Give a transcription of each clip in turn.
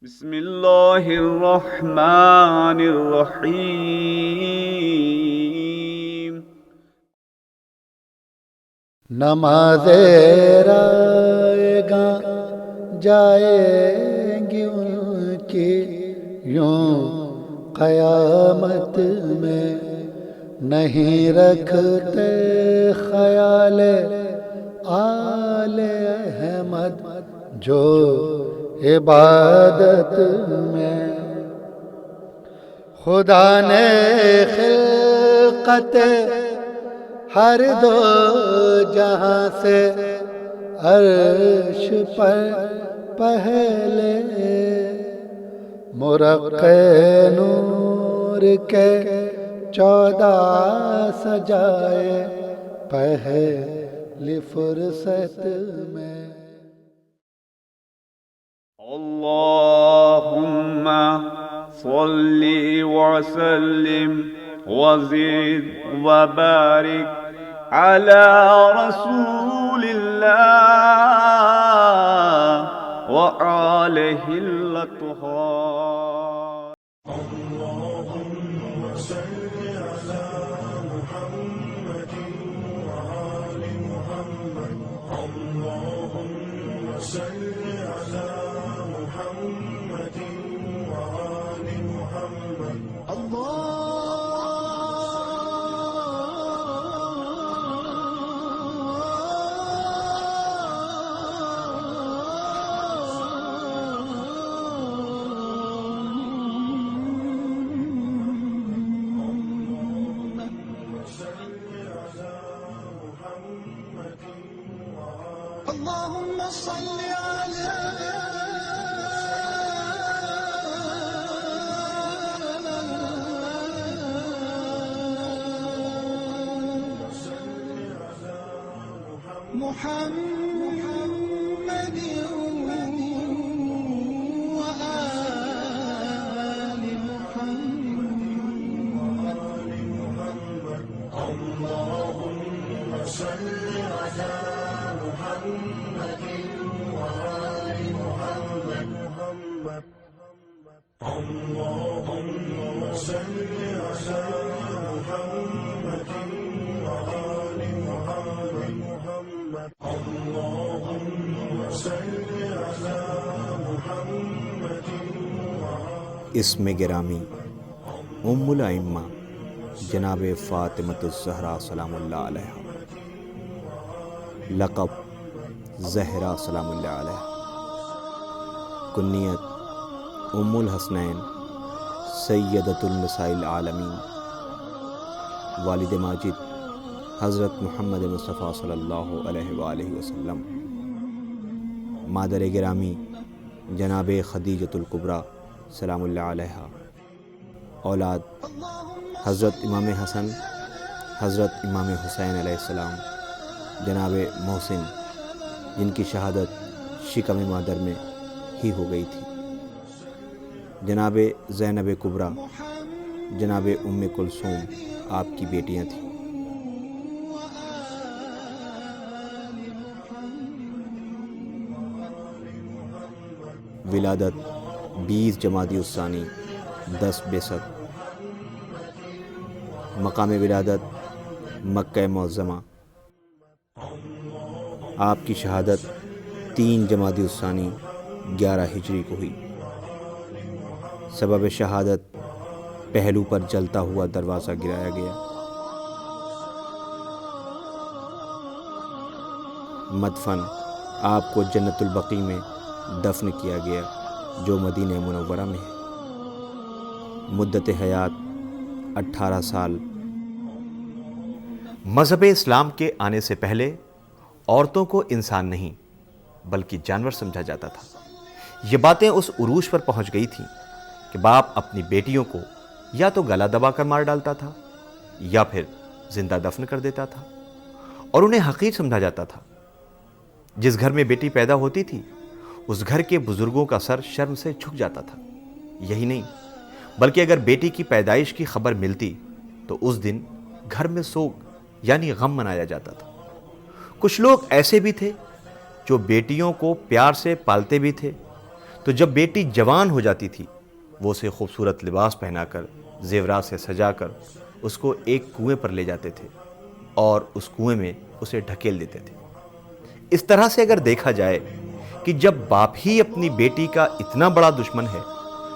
بسم اللہ الرحمن الرحیم۔ نماز رائے گاں جائیں گی ان کی یوں قیامت میں، نہیں رکھتے خیال آل احمد جو عبادت میں۔ خدا نے خلقت ہر دو جہاں سے عرش پر پہلے مرقع نور کے 14 سجائے پہلی فرصت میں۔ اللہم صلی وسلم وزد وبارک علی رسول اللہ وآلہ الاطہار۔ اللهم صل على محمد وآل محمد۔ اللهم صل على محمد وآل محمد۔ اللهم صل على محمد وآل محمد۔ اللهم صل على محمد۔ اسم گرامی ام الائمہ جناب فاطمۃ الزہرا سلام اللہ علیہ، لقب زہرا سلام اللہ علیہ، کنیت ام الحسنین سیدۃ النساء العالمین، والد ماجد حضرت محمد مصطفیٰ صلی اللہ علیہ وآلہ وسلم، مادر گرامی جناب خدیجۃ الکبریٰ سلام اللہ علیہ، اولاد حضرت امام حسن، حضرت امام حسین علیہ السلام، جناب محسن جن کی شہادت شکم مادر میں ہی ہو گئی تھی، جناب زینب کبریٰ، جناب ام کلثوم آپ کی بیٹیاں تھیں۔ ولادت 20 جمادی الثانی 10 بعثت، مقام ولادت مکہ معظمہ، آپ کی شہادت 3 جمادی الثانی 11 ہجری کو ہوئی۔ سبب شہادت پہلو پر جلتا ہوا دروازہ گرایا گیا۔ مدفن آپ کو جنت البقیع میں دفن کیا گیا جو مدینہ منورہ میں ہے۔ مدت حیات 18 سال۔ مذہب اسلام کے آنے سے پہلے عورتوں کو انسان نہیں بلکہ جانور سمجھا جاتا تھا۔ یہ باتیں اس عروج پر پہنچ گئی تھیں کہ باپ اپنی بیٹیوں کو یا تو گلا دبا کر مار ڈالتا تھا یا پھر زندہ دفن کر دیتا تھا، اور انہیں حقیر سمجھا جاتا تھا۔ جس گھر میں بیٹی پیدا ہوتی تھی اس گھر کے بزرگوں کا سر شرم سے جھک جاتا تھا۔ یہی نہیں بلکہ اگر بیٹی کی پیدائش کی خبر ملتی تو اس دن گھر میں سوگ یعنی غم منایا جاتا تھا۔ کچھ لوگ ایسے بھی تھے جو بیٹیوں کو پیار سے پالتے بھی تھے، تو تو جب بیٹی جوان ہو جاتی تھی وہ اسے خوبصورت لباس پہنا کر زیورات سے سجا کر اس کو ایک کنویں پر لے جاتے تھے اور اس کنویں میں اسے ڈھکیل دیتے تھے۔ اس طرح سے اگر دیکھا جائے کہ جب باپ ہی اپنی بیٹی کا اتنا بڑا دشمن ہے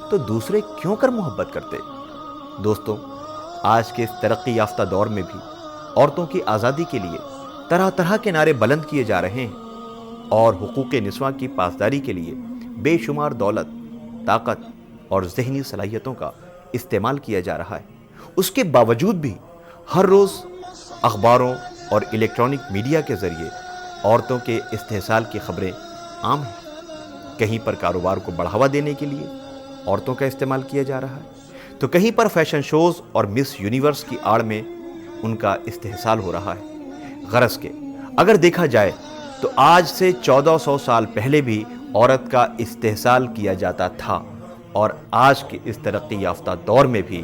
تو دوسرے کیوں کر محبت کرتے؟ دوستو، آج کے اس ترقی یافتہ دور میں بھی عورتوں کی آزادی کے لیے طرح طرح کے نعرے بلند کیے جا رہے ہیں اور حقوق نسواں کی پاسداری کے لیے بے شمار دولت، طاقت اور ذہنی صلاحیتوں کا استعمال کیا جا رہا ہے۔ اس کے باوجود بھی ہر روز اخباروں اور الیکٹرانک میڈیا کے ذریعے عورتوں کے استحصال کی خبریں عام ہیں۔ کہیں پر کاروبار کو بڑھاوا دینے کے لیے عورتوں کا استعمال کیا جا رہا ہے تو کہیں پر فیشن شوز اور مس یونیورس کی آڑ میں ان کا استحصال ہو رہا ہے۔ غرض کہ اگر دیکھا جائے تو آج سے 1400 سال پہلے بھی عورت کا استحصال کیا جاتا تھا اور آج کے اس ترقی یافتہ دور میں بھی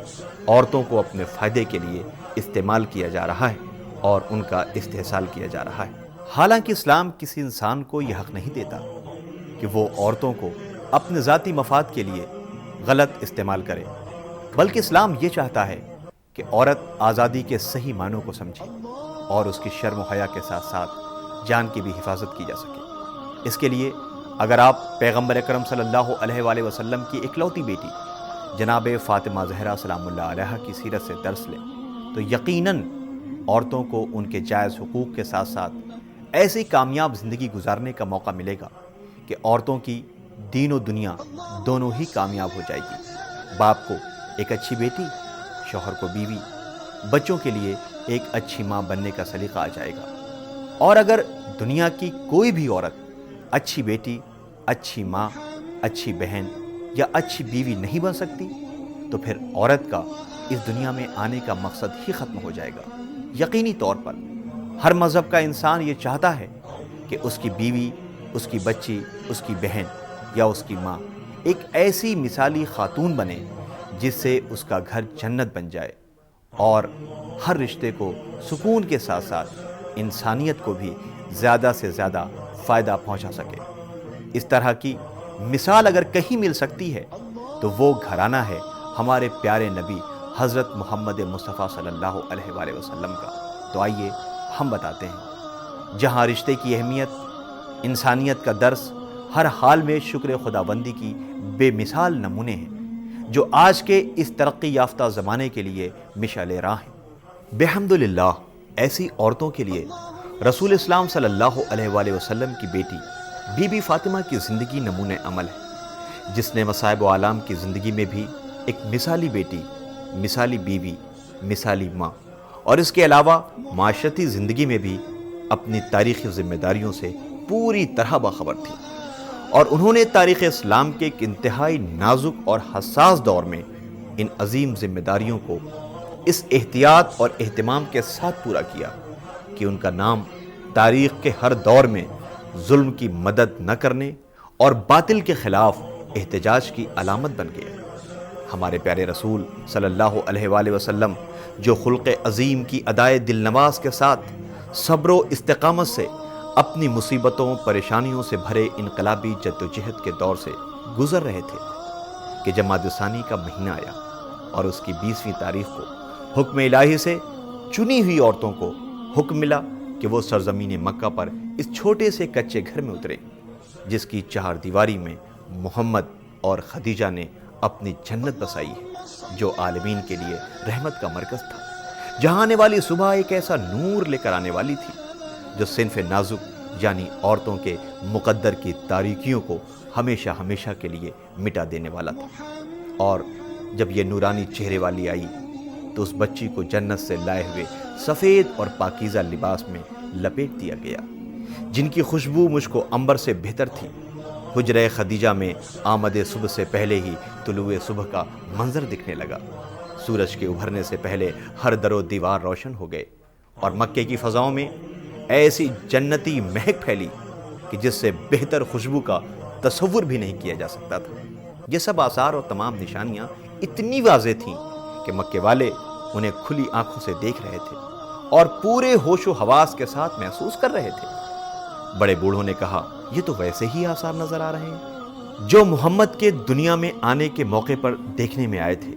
عورتوں کو اپنے فائدے کے لیے استعمال کیا جا رہا ہے اور ان کا استحصال کیا جا رہا ہے۔ حالانکہ اسلام کسی انسان کو یہ حق نہیں دیتا کہ وہ عورتوں کو اپنے ذاتی مفاد کے لیے غلط استعمال کرے، بلکہ اسلام یہ چاہتا ہے کہ عورت آزادی کے صحیح معنوں کو سمجھے اور اس کی شرم و حیا کے ساتھ ساتھ جان کی بھی حفاظت کی جا سکے۔ اس کے لیے اگر آپ پیغمبر اکرم صلی اللہ علیہ وآلہ وسلم کی اکلوتی بیٹی جناب فاطمہ زہرا سلام اللہ علیہا کی سیرت سے درس لیں تو یقیناً عورتوں کو ان کے جائز حقوق کے ساتھ ساتھ ایسی کامیاب زندگی گزارنے کا موقع ملے گا کہ عورتوں کی دین و دنیا دونوں ہی کامیاب ہو جائے گی۔ باپ کو ایک اچھی بیٹی، شوہر کو بیوی، بچوں کے لیے ایک اچھی ماں بننے کا سلیقہ آ جائے گا۔ اور اگر دنیا کی کوئی بھی عورت اچھی بیٹی، اچھی ماں، اچھی بہن یا اچھی بیوی نہیں بن سکتی تو پھر عورت کا اس دنیا میں آنے کا مقصد ہی ختم ہو جائے گا۔ یقینی طور پر ہر مذہب کا انسان یہ چاہتا ہے کہ اس کی بیوی، اس کی بچی، اس کی بہن یا اس کی ماں ایک ایسی مثالی خاتون بنے جس سے اس کا گھر جنت بن جائے اور ہر رشتے کو سکون کے ساتھ ساتھ انسانیت کو بھی زیادہ سے زیادہ فائدہ پہنچا سکے۔ اس طرح کی مثال اگر کہیں مل سکتی ہے تو وہ گھرانہ ہے ہمارے پیارے نبی حضرت محمد مصطفیٰ صلی اللہ علیہ وآلہ وسلم کا۔ تو آئیے ہم بتاتے ہیں جہاں رشتے کی اہمیت، انسانیت کا درس، ہر حال میں شکر خداوندی کی بے مثال نمونے ہیں جو آج کے اس ترقی یافتہ زمانے کے لیے مشعل راہ ہیں۔ بحمدللہ ایسی عورتوں کے لیے رسول اسلام صلی اللہ علیہ وآلہ وسلم کی بیٹی بی بی فاطمہ کی زندگی نمونہ عمل ہے، جس نے مصائب و آلام کی زندگی میں بھی ایک مثالی بیٹی، مثالی بیوی، مثالی ماں اور اس کے علاوہ معاشرتی زندگی میں بھی اپنی تاریخی ذمہ داریوں سے پوری طرح باخبر تھی اور انہوں نے تاریخ اسلام کے ایک انتہائی نازک اور حساس دور میں ان عظیم ذمہ داریوں کو اس احتیاط اور اہتمام کے ساتھ پورا کیا کہ ان کا نام تاریخ کے ہر دور میں ظلم کی مدد نہ کرنے اور باطل کے خلاف احتجاج کی علامت بن گیا۔ ہمارے پیارے رسول صلی اللہ علیہ وآلہ وسلم جو خلق عظیم کی ادائے دل نواز کے ساتھ صبر و استقامت سے اپنی مصیبتوں پریشانیوں سے بھرے انقلابی جدوجہد کے دور سے گزر رہے تھے کہ جمادی الثانی کا مہینہ آیا اور اس کی 20ویں تاریخ کو حکم الہی سے چنی ہوئی عورتوں کو حکم ملا کہ وہ سرزمین مکہ پر اس چھوٹے سے کچے گھر میں اترے جس کی 4 دیواری میں محمد اور خدیجہ نے اپنی جنت بسائی ہے جو عالمین کے لیے رحمت کا مرکز تھا، جہاں آنے والی صبح ایک ایسا نور لے کر آنے والی تھی جو صنف نازک یعنی عورتوں کے مقدر کی تاریکیوں کو ہمیشہ ہمیشہ کے لیے مٹا دینے والا تھا۔ اور جب یہ نورانی چہرے والی آئی تو اس بچی کو جنت سے لائے ہوئے سفید اور پاکیزہ لباس میں لپیٹ دیا گیا جن کی خوشبو مشک و عنبر سے بہتر تھی۔ حجرہ خدیجہ میں آمد صبح سے پہلے ہی طلوع صبح کا منظر دکھنے لگا، سورج کے ابھرنے سے پہلے ہر در و دیوار روشن ہو گئے اور مکے کی فضاؤں میں ایسی جنتی مہک پھیلی کہ جس سے بہتر خوشبو کا تصور بھی نہیں کیا جا سکتا تھا۔ یہ سب آثار اور تمام نشانیاں اتنی واضح تھیں کہ مکے والے انہیں کھلی آنکھوں سے دیکھ رہے تھے اور پورے ہوش و حواس کے ساتھ محسوس کر رہے تھے۔ بڑے بوڑھوں نے کہا، یہ تو ویسے ہی آثار نظر آ رہے ہیں جو محمد کے دنیا میں آنے کے موقع پر دیکھنے میں آئے تھے۔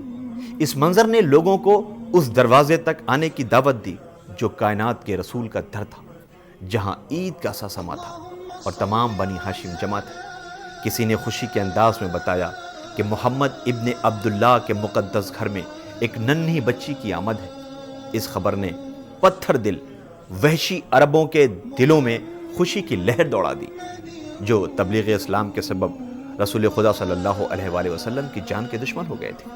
اس منظر نے لوگوں کو اس دروازے تک آنے کی دعوت دی جو کائنات کے رسول کا در تھا، جہاں عید کا سا سما تھا اور تمام بنی ہاشم جمع تھے۔ کسی نے خوشی کے انداز میں بتایا کہ محمد ابن عبداللہ کے مقدس گھر میں ایک ننھی بچی کی آمد ہے۔ اس خبر نے پتھر دل وحشی عربوں کے دلوں میں خوشی کی لہر دوڑا دی، جو تبلیغ اسلام کے سبب رسول خدا صلی اللہ علیہ وآلہ وسلم کی جان کے دشمن ہو گئے تھے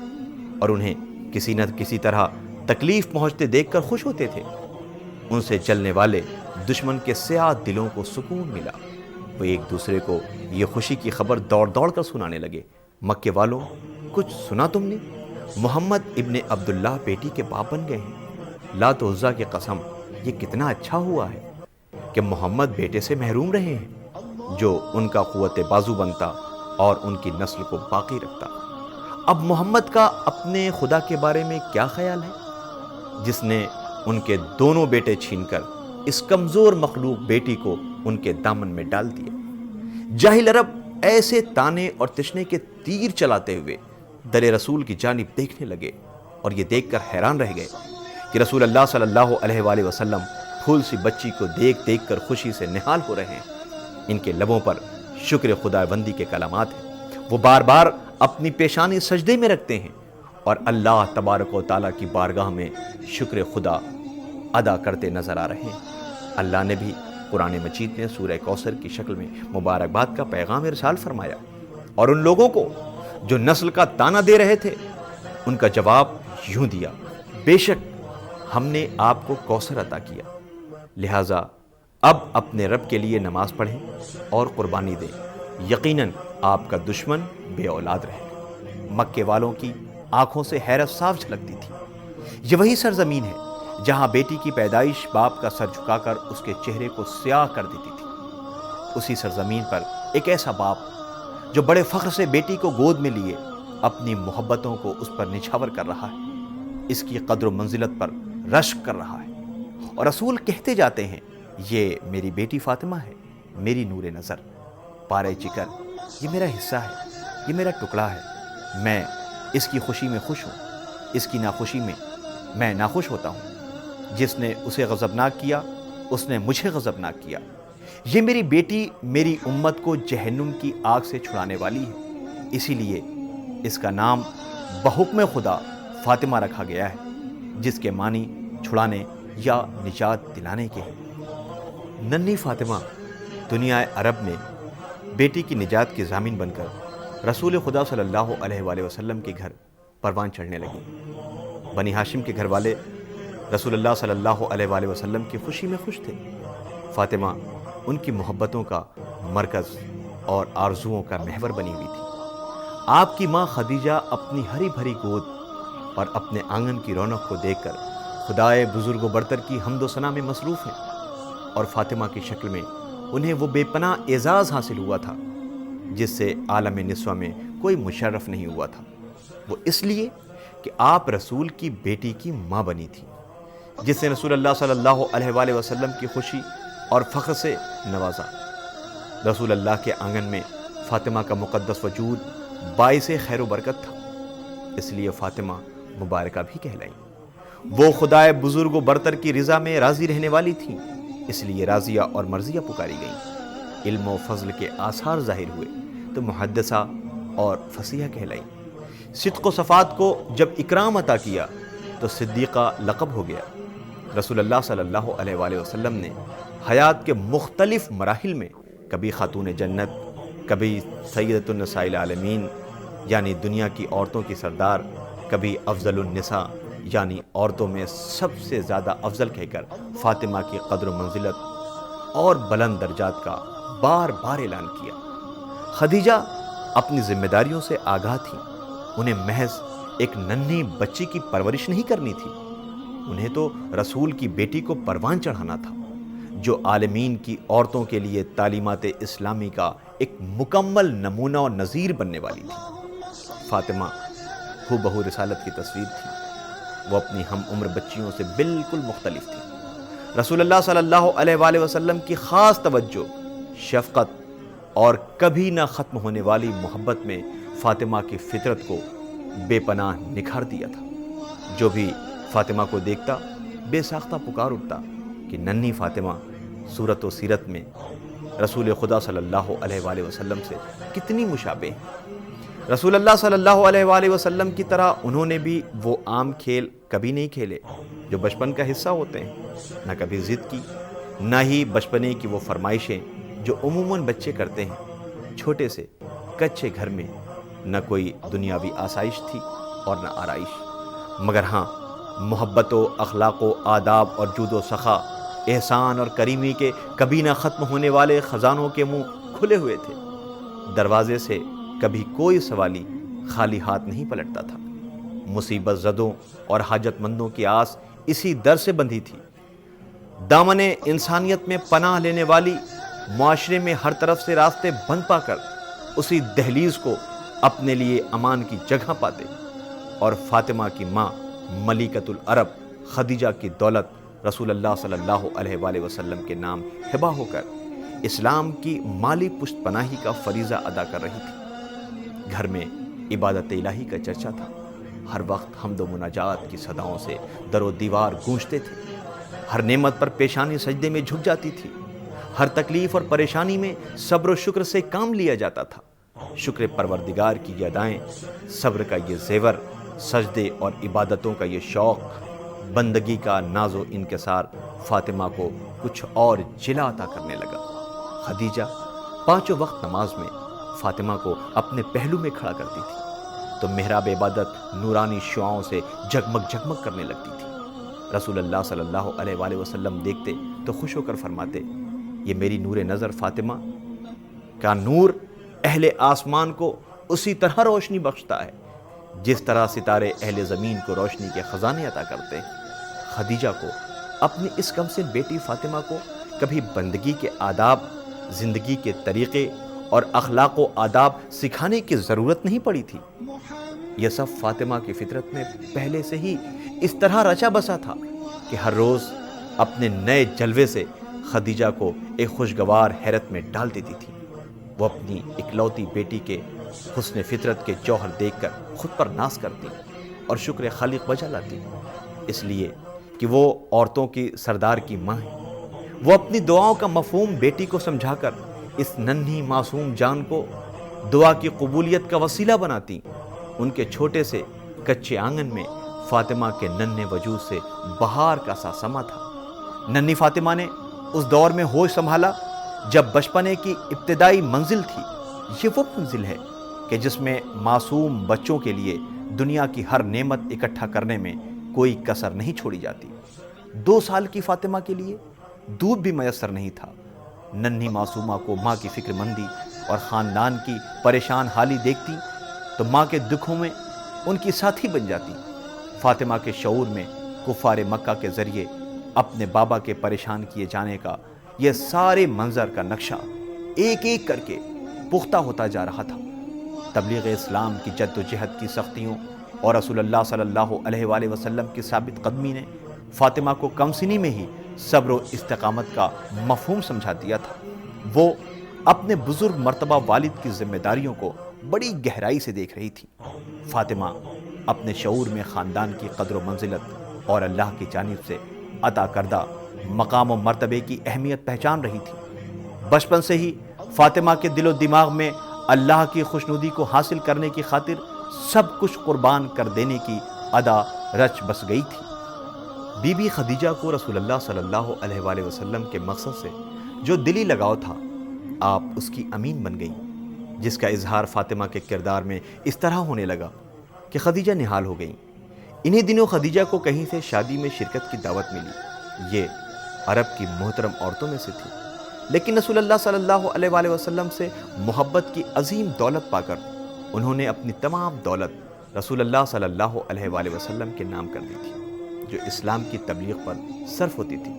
اور انہیں کسی نہ کسی طرح تکلیف پہنچتے دیکھ کر خوش ہوتے تھے۔ ان سے چلنے والے دشمن کے سیاہ دلوں کو سکون ملا۔ وہ ایک دوسرے کو یہ خوشی کی خبر دوڑ دوڑ کر سنانے لگے۔ مکے والوں، کچھ سنا تم نے؟ محمد ابن عبداللہ بیٹی کے باپ بن گئے ہیں۔ لات و عزا کی قسم، یہ کتنا اچھا ہوا ہے کہ محمد بیٹے سے محروم رہے ہیں جو ان کا قوت بازو بنتا اور ان کی نسل کو باقی رکھتا۔ اب محمد کا اپنے خدا کے بارے میں کیا خیال ہے جس نے ان کے دونوں بیٹے چھین کر اس کمزور مخلوق بیٹی کو ان کے دامن میں ڈال دیا؟ جاہل عرب ایسے تانے اور تشنے کے تیر چلاتے ہوئے در رسول کی جانب دیکھنے لگے اور یہ دیکھ کر حیران رہ گئے کہ رسول اللہ صلی اللہ علیہ وآلہ وسلم پھول سی بچی کو دیکھ دیکھ کر خوشی سے نہال ہو رہے ہیں۔ ان کے لبوں پر شکر خدا بندی کے کلمات ہیں۔ وہ بار بار اپنی پیشانی سجدے میں رکھتے ہیں اور اللہ تبارک و تعالیٰ کی بارگاہ میں شکر خدا ادا کرتے نظر آ رہے ہیں۔ اللہ نے بھی قرآن مجید میں سورہ کوثر کی شکل میں مبارکباد کا پیغام ارسال فرمایا اور ان لوگوں کو جو نسل کا تانا دے رہے تھے ان کا جواب یوں دیا: بے شک ہم نے آپ کو کوثر عطا کیا، لہٰذا اب اپنے رب کے لیے نماز پڑھیں اور قربانی دیں، یقیناً آپ کا دشمن بے اولاد رہے گا۔ مکے والوں کی آنکھوں سے حیرت صاف جھلکتی تھی۔ یہ وہی سرزمین ہے جہاں بیٹی کی پیدائش باپ کا سر جھکا کر اس کے چہرے کو سیاہ کر دیتی تھی۔ اسی سرزمین پر ایک ایسا باپ جو بڑے فخر سے بیٹی کو گود میں لیے اپنی محبتوں کو اس پر نچھاور کر رہا ہے، اس کی قدر و منزلت پر رشک کر رہا ہے، اور رسول کہتے جاتے ہیں یہ میری بیٹی فاطمہ ہے، میری نور نظر، پارے جگر، یہ میرا حصہ ہے، یہ میرا ٹکڑا ہے، میں اس کی خوشی میں خوش ہوں، اس کی ناخوشی میں میں ناخوش ہوتا ہوں۔ جس نے اسے غضبناک کیا اس نے مجھے غضبناک کیا۔ یہ میری بیٹی میری امت کو جہنم کی آگ سے چھڑانے والی ہے، اسی لیے اس کا نام بحکم خدا فاطمہ رکھا گیا ہے، جس کے معنی چھڑانے یا نجات دلانے کے ہیں۔ ننھی فاطمہ دنیا عرب میں بیٹی کی نجات کی ضامن بن کر رسول خدا صلی اللہ علیہ وآلہ وسلم کے گھر پروان چڑھنے لگی۔ بنی ہاشم کے گھر والے رسول اللہ صلی اللہ علیہ وآلہ وسلم کی خوشی میں خوش تھے۔ فاطمہ ان کی محبتوں کا مرکز اور آرزوؤں کا محور بنی ہوئی تھی۔ آپ کی ماں خدیجہ اپنی ہری بھری گود اور اپنے آنگن کی رونق کو دیکھ کر خدائے بزرگ و برتر کی حمد و ثنا میں مصروف ہیں، اور فاطمہ کی شکل میں انہیں وہ بے پناہ اعزاز حاصل ہوا تھا جس سے عالم نسواں میں کوئی مشرف نہیں ہوا تھا۔ وہ اس لیے کہ آپ رسول کی بیٹی کی ماں بنی تھی، جس نے رسول اللہ صلی اللہ علیہ وآلہ وسلم کی خوشی اور فخر سے نوازا۔ رسول اللہ کے آنگن میں فاطمہ کا مقدس وجود باعث خیر و برکت تھا، اس لیے فاطمہ مبارکہ بھی کہلائیں۔ وہ خدائے بزرگ و برتر کی رضا میں راضی رہنے والی تھیں، اس لیے راضیہ اور مرضیہ پکاری گئیں۔ علم و فضل کے آثار ظاہر ہوئے تو محدثہ اور فصیحہ کہلائیں۔ صدق و صفات کو جب اکرام عطا کیا تو صدیقہ لقب ہو گیا۔ رسول اللہ صلی اللہ علیہ وآلہ وسلم نے حیات کے مختلف مراحل میں کبھی خاتون جنت، کبھی سیدۃ النساء العالمین یعنی دنیا کی عورتوں کی سردار، کبھی افضل النساء یعنی عورتوں میں سب سے زیادہ افضل کہہ کر فاطمہ کی قدر و منزلت اور بلند درجات کا بار بار اعلان کیا۔ خدیجہ اپنی ذمہ داریوں سے آگاہ تھیں، انہیں محض ایک ننھی بچی کی پرورش نہیں کرنی تھی، انہیں تو رسول کی بیٹی کو پروان چڑھانا تھا جو عالمین کی عورتوں کے لیے تعلیمات اسلامی کا ایک مکمل نمونہ و نظیر بننے والی تھی۔ فاطمہ ہو بہو رسالت کی تصویر تھی، وہ اپنی ہم عمر بچیوں سے بالکل مختلف تھی۔ رسول اللہ صلی اللہ علیہ وآلہ وسلم کی خاص توجہ، شفقت اور کبھی نہ ختم ہونے والی محبت میں فاطمہ کی فطرت کو بے پناہ نکھار دیا تھا۔ جو بھی فاطمہ کو دیکھتا بے ساختہ پکار اٹھتا کہ ننھی فاطمہ صورت و سیرت میں رسول خدا صلی اللہ علیہ وآلہ وسلم سے کتنی مشابہ ہیں۔ رسول اللہ صلی اللہ علیہ وآلہ وسلم کی طرح انہوں نے بھی وہ عام کھیل کبھی نہیں کھیلے جو بچپن کا حصہ ہوتے ہیں، نہ کبھی ضد کی، نہ ہی بچپنے کی وہ فرمائشیں جو عموماً بچے کرتے ہیں۔ چھوٹے سے کچے گھر میں نہ کوئی دنیاوی آسائش تھی اور نہ آرائش، مگر ہاں محبت و اخلاق و آداب اور جود و سخا، احسان اور کریمی کے کبھی نہ ختم ہونے والے خزانوں کے منہ کھلے ہوئے تھے۔ دروازے سے کبھی کوئی سوالی خالی ہاتھ نہیں پلٹتا تھا۔ مصیبت زدوں اور حاجت مندوں کی آس اسی در سے بندھی تھی۔ دامن انسانیت میں پناہ لینے والی معاشرے میں ہر طرف سے راستے بند پا کر اسی دہلیز کو اپنے لیے امان کی جگہ پاتے، اور فاطمہ کی ماں ملکۃ العرب خدیجہ کی دولت رسول اللہ صلی اللہ علیہ وآلہ وسلم کے نام ہبہ ہو کر اسلام کی مالی پشت پناہی کا فریضہ ادا کر رہی تھی۔ گھر میں عبادت الہی کا چرچا تھا۔ ہر وقت حمد و مناجات کی صداؤں سے در و دیوار گونجتے تھے۔ ہر نعمت پر پیشانی سجدے میں جھک جاتی تھی۔ ہر تکلیف اور پریشانی میں صبر و شکر سے کام لیا جاتا تھا۔ شکر پروردگار کی یہ ادائیں، صبر کا یہ زیور، سجدے اور عبادتوں کا یہ شوق، بندگی کا ناز و انکسار فاطمہ کو کچھ اور جلا عطا کرنے لگا۔ خدیجہ پانچوں وقت نماز میں فاطمہ کو اپنے پہلو میں کھڑا کرتی تھی تو محراب عبادت نورانی شعاؤں سے جگمگ جگمگ کرنے لگتی تھی۔ رسول اللہ صلی اللہ علیہ وآلہ وسلم دیکھتے تو خوش ہو کر فرماتے، یہ میری نور نظر فاطمہ کا نور اہل آسمان کو اسی طرح روشنی بخشتا ہے جس طرح ستارے اہل زمین کو روشنی کے خزانے عطا کرتے ہیں۔ خدیجہ کو اپنی اس کمسن بیٹی فاطمہ کو کبھی بندگی کے آداب، زندگی کے طریقے اور اخلاق و آداب سکھانے کی ضرورت نہیں پڑی تھی۔ یہ سب فاطمہ کی فطرت میں پہلے سے ہی اس طرح رچا بسا تھا کہ ہر روز اپنے نئے جلوے سے خدیجہ کو ایک خوشگوار حیرت میں ڈال دیتی تھی۔ وہ اپنی اکلوتی بیٹی کے حسن فطرت کے جوہر دیکھ کر خود پر ناز کرتی اور شکر خالق بجا لاتی، اس لیے کہ وہ عورتوں کی سردار کی ماں ہے۔ وہ اپنی دعاؤں کا مفہوم بیٹی کو سمجھا کر اس ننھی معصوم جان کو دعا کی قبولیت کا وسیلہ بناتی۔ ان کے چھوٹے سے کچے آنگن میں فاطمہ کے ننھے وجود سے بہار کا سا سما تھا۔ ننھی فاطمہ نے اس دور میں ہوش سنبھالا جب بچپنے کی ابتدائی منزل تھی۔ یہ وہ منزل ہے کہ جس میں معصوم بچوں کے لیے دنیا کی ہر نعمت اکٹھا کرنے میں کوئی کسر نہیں چھوڑی جاتی۔ 2 سال کی فاطمہ کے لیے دودھ بھی میسر نہیں تھا۔ ننھی معصومہ کو ماں کی فکر مندی اور خاندان کی پریشان حالی دیکھتی تو ماں کے دکھوں میں ان کی ساتھی بن جاتی۔ فاطمہ کے شعور میں کفار مکہ کے ذریعے اپنے بابا کے پریشان کیے جانے کا یہ سارے منظر کا نقشہ ایک ایک کر کے پختہ ہوتا جا رہا تھا۔ تبلیغ اسلام کی جد و جہد کی سختیوں اور رسول اللہ صلی اللہ علیہ وآلہ وسلم کی ثابت قدمی نے فاطمہ کو کم سنی میں ہی صبر و استقامت کا مفہوم سمجھا دیا تھا۔ وہ اپنے بزرگ مرتبہ والد کی ذمہ داریوں کو بڑی گہرائی سے دیکھ رہی تھی۔ فاطمہ اپنے شعور میں خاندان کی قدر و منزلت اور اللہ کی جانب سے عطا کردہ مقام و مرتبے کی اہمیت پہچان رہی تھی۔ بچپن سے ہی فاطمہ کے دل و دماغ میں اللہ کی خوشنودی کو حاصل کرنے کی خاطر سب کچھ قربان کر دینے کی ادا رچ بس گئی تھی۔ بی بی خدیجہ کو رسول اللہ صلی اللہ علیہ وآلہ وسلم کے مقصد سے جو دلی لگاؤ تھا، آپ اس کی امین بن گئیں، جس کا اظہار فاطمہ کے کردار میں اس طرح ہونے لگا کہ خدیجہ نہال ہو گئیں۔ انہی دنوں خدیجہ کو کہیں سے شادی میں شرکت کی دعوت ملی۔ یہ عرب کی محترم عورتوں میں سے تھی، لیکن رسول اللہ صلی اللہ علیہ وآلہ وسلم سے محبت کی عظیم دولت پا کر انہوں نے اپنی تمام دولت رسول اللہ صلی اللہ علیہ وآلہ وسلم کے نام کر دی تھی، جو اسلام کی تبلیغ پر صرف ہوتی تھی۔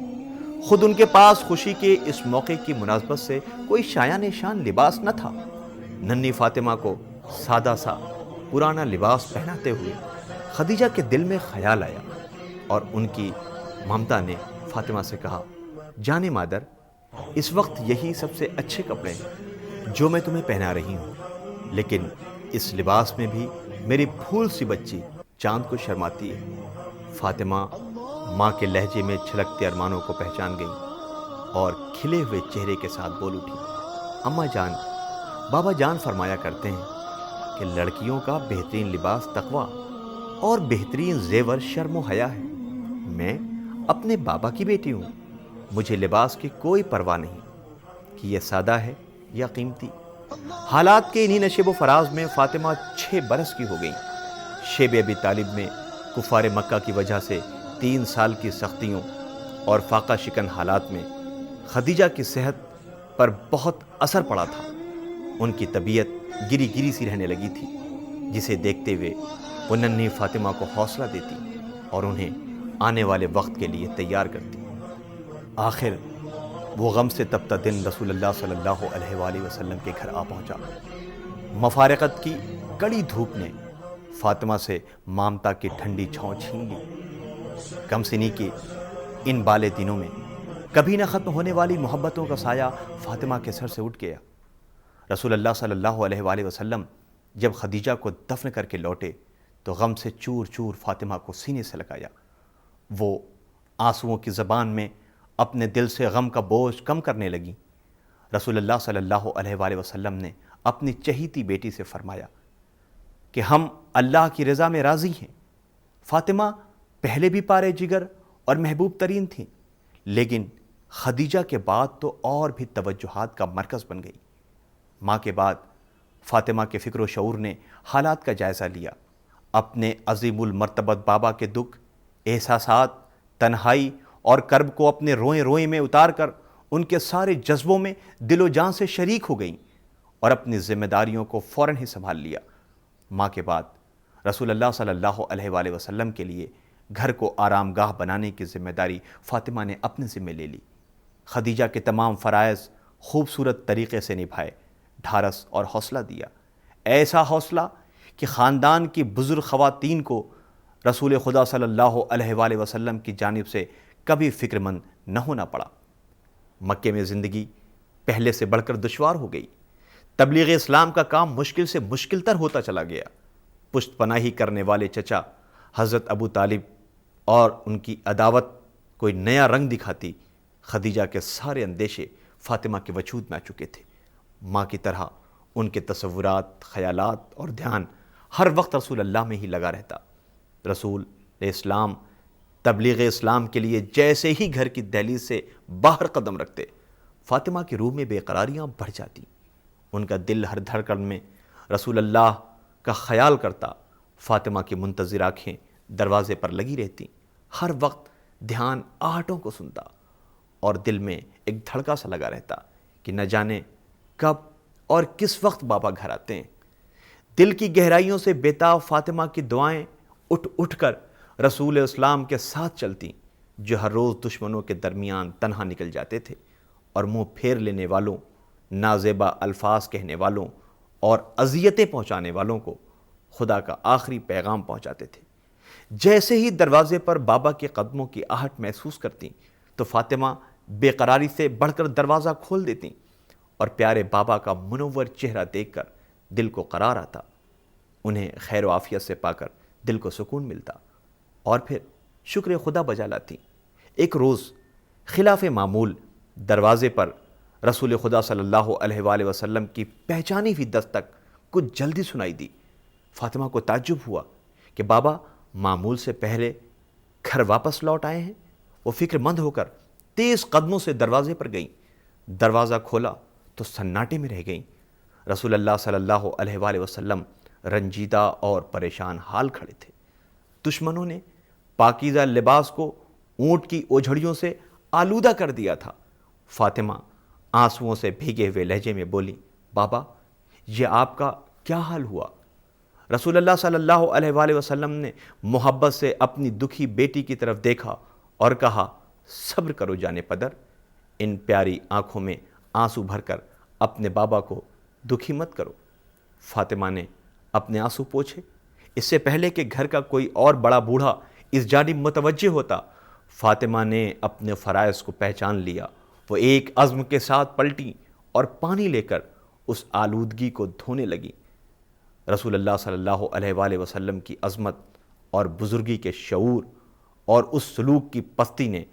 خود ان کے پاس خوشی کے اس موقع کی مناسبت سے کوئی شایان شان لباس نہ تھا۔ ننھی فاطمہ کو سادہ سا پرانا لباس پہناتے ہوئے خدیجہ کے دل میں خیال آیا اور ان کی ممتا نے فاطمہ سے کہا، جانے مادر، اس وقت یہی سب سے اچھے کپڑے ہیں جو میں تمہیں پہنا رہی ہوں، لیکن اس لباس میں بھی میری پھول سی بچی چاند کو شرماتی ہے۔ فاطمہ ماں کے لہجے میں چھلکتے ارمانوں کو پہچان گئی اور کھلے ہوئے چہرے کے ساتھ بول اٹھی، اماں جان، بابا جان فرمایا کرتے ہیں کہ لڑکیوں کا بہترین لباس تقویٰ اور بہترین زیور شرم و حیا ہے۔ میں اپنے بابا کی بیٹی ہوں، مجھے لباس کی کوئی پرواہ نہیں کہ یہ سادہ ہے یا قیمتی۔ حالات کے انہی نشیب و فراز میں فاطمہ 6 برس کی ہو گئیں۔ شیب ابی طالب میں کفار مکہ کی وجہ سے 3 سال کی سختیوں اور فاقہ شکن حالات میں خدیجہ کی صحت پر بہت اثر پڑا تھا۔ ان کی طبیعت گری گری سی رہنے لگی تھی، جسے دیکھتے ہوئے وہ ننھی فاطمہ کو حوصلہ دیتی اور انہیں آنے والے وقت کے لیے تیار کرتی۔ آخر وہ غم سے تپتا دن رسول اللہ صلی اللہ علیہ وآلہ وسلم کے گھر آ پہنچا۔ مفارقت کی کڑی دھوپ نے فاطمہ سے مامتا کی ٹھنڈی چھاؤں چھین لی۔ کم سنی کے ان بالے دنوں میں کبھی نہ ختم ہونے والی محبتوں کا سایہ فاطمہ کے سر سے اٹھ گیا۔ رسول اللہ صلی اللہ علیہ وآلہ وسلم جب خدیجہ کو دفن کر کے لوٹے تو غم سے چور چور فاطمہ کو سینے سے لگایا۔ وہ آنسوؤں کی زبان میں اپنے دل سے غم کا بوجھ کم کرنے لگیں۔ رسول اللہ صلی اللہ علیہ وآلہ وسلم نے اپنی چہیتی بیٹی سے فرمایا کہ ہم اللہ کی رضا میں راضی ہیں۔ فاطمہ پہلے بھی پارے جگر اور محبوب ترین تھیں، لیکن خدیجہ کے بعد تو اور بھی توجہات کا مرکز بن گئی۔ ماں کے بعد فاطمہ کے فکر و شعور نے حالات کا جائزہ لیا۔ اپنے عظیم المرتبت بابا کے دکھ، احساسات، تنہائی اور کرب کو اپنے روئیں روئیں میں اتار کر ان کے سارے جذبوں میں دل و جان سے شریک ہو گئیں اور اپنی ذمہ داریوں کو فوراً ہی سنبھال لیا۔ ماں کے بعد رسول اللہ صلی اللہ علیہ وآلہ وسلم کے لیے گھر کو آرام گاہ بنانے کی ذمہ داری فاطمہ نے اپنے ذمہ لے لی۔ خدیجہ کے تمام فرائض خوبصورت طریقے سے نبھائے، ڈھارس اور حوصلہ دیا، ایسا حوصلہ کہ خاندان کی بزرگ خواتین کو رسول خدا صلی اللہ علیہ وآلہ وسلم کی جانب سے کبھی فکر مند نہ ہونا پڑا۔ مکے میں زندگی پہلے سے بڑھ کر دشوار ہو گئی۔ تبلیغ اسلام کا کام مشکل سے مشکل تر ہوتا چلا گیا۔ پشت پناہی کرنے والے چچا حضرت ابو طالب اور ان کی عداوت کوئی نیا رنگ دکھاتی۔ خدیجہ کے سارے اندیشے فاطمہ کے وجود میں آ چکے تھے۔ ماں کی طرح ان کے تصورات، خیالات اور دھیان ہر وقت رسول اللہ میں ہی لگا رہتا۔ رسول اسلام تبلیغ اسلام کے لیے جیسے ہی گھر کی دہلیز سے باہر قدم رکھتے، فاطمہ کی روح میں بے قراریاں بڑھ جاتی۔ ان کا دل ہر دھڑکن میں رسول اللہ کا خیال کرتا۔ فاطمہ کی منتظر آنکھیں دروازے پر لگی رہتی، ہر وقت دھیان آہٹوں کو سنتا اور دل میں ایک دھڑکا سا لگا رہتا کہ نہ جانے کب اور کس وقت بابا گھر آتے ہیں۔ دل کی گہرائیوں سے بیتاب فاطمہ کی دعائیں اٹھ اٹھ کر رسول اسلام کے ساتھ چلتی، جو ہر روز دشمنوں کے درمیان تنہا نکل جاتے تھے اور منہ پھیر لینے والوں، نازیبا الفاظ کہنے والوں اور اذیتیں پہنچانے والوں کو خدا کا آخری پیغام پہنچاتے تھے۔ جیسے ہی دروازے پر بابا کے قدموں کی آہٹ محسوس کرتی تو فاطمہ بے قراری سے بڑھ کر دروازہ کھول دیتی اور پیارے بابا کا منور چہرہ دیکھ کر دل کو قرار آتا۔ انہیں خیر و عافیت سے پا کر دل کو سکون ملتا اور پھر شکر خدا بجا لاتی۔ ایک روز خلاف معمول دروازے پر رسول خدا صلی اللہ علیہ وآلہ وسلم کی پہچانی ہوئی دستک کچھ جلدی سنائی دی۔ فاطمہ کو تعجب ہوا کہ بابا معمول سے پہلے گھر واپس لوٹ آئے ہیں۔ وہ فکر مند ہو کر تیز قدموں سے دروازے پر گئیں۔ دروازہ کھولا تو سناٹے میں رہ گئیں۔ رسول اللہ صلی اللہ علیہ وآلہ وسلم رنجیدہ اور پریشان حال کھڑے تھے۔ دشمنوں نے پاکیزہ لباس کو اونٹ کی اوجھڑیوں سے آلودہ کر دیا تھا۔ فاطمہ آنسوؤں سے بھیگے ہوئے لہجے میں بولی، بابا یہ آپ کا کیا حال ہوا؟ رسول اللہ صلی اللہ علیہ وآلہ وسلم نے محبت سے اپنی دکھی بیٹی کی طرف دیکھا اور کہا، صبر کرو جانے پدر، ان پیاری آنکھوں میں آنسو بھر کر اپنے بابا کو دکھی مت کرو۔ فاطمہ نے اپنے آنسو پوچھے۔ اس سے پہلے کہ گھر کا کوئی اور بڑا بوڑھا اس جانب متوجہ ہوتا، فاطمہ نے اپنے فرائض کو پہچان لیا۔ وہ ایک عزم کے ساتھ پلٹی اور پانی لے کر اس آلودگی کو دھونے لگیں۔ رسول اللہ صلی اللہ علیہ وآلہ وسلم کی عظمت اور بزرگی کے شعور اور اس سلوک کی پستی نے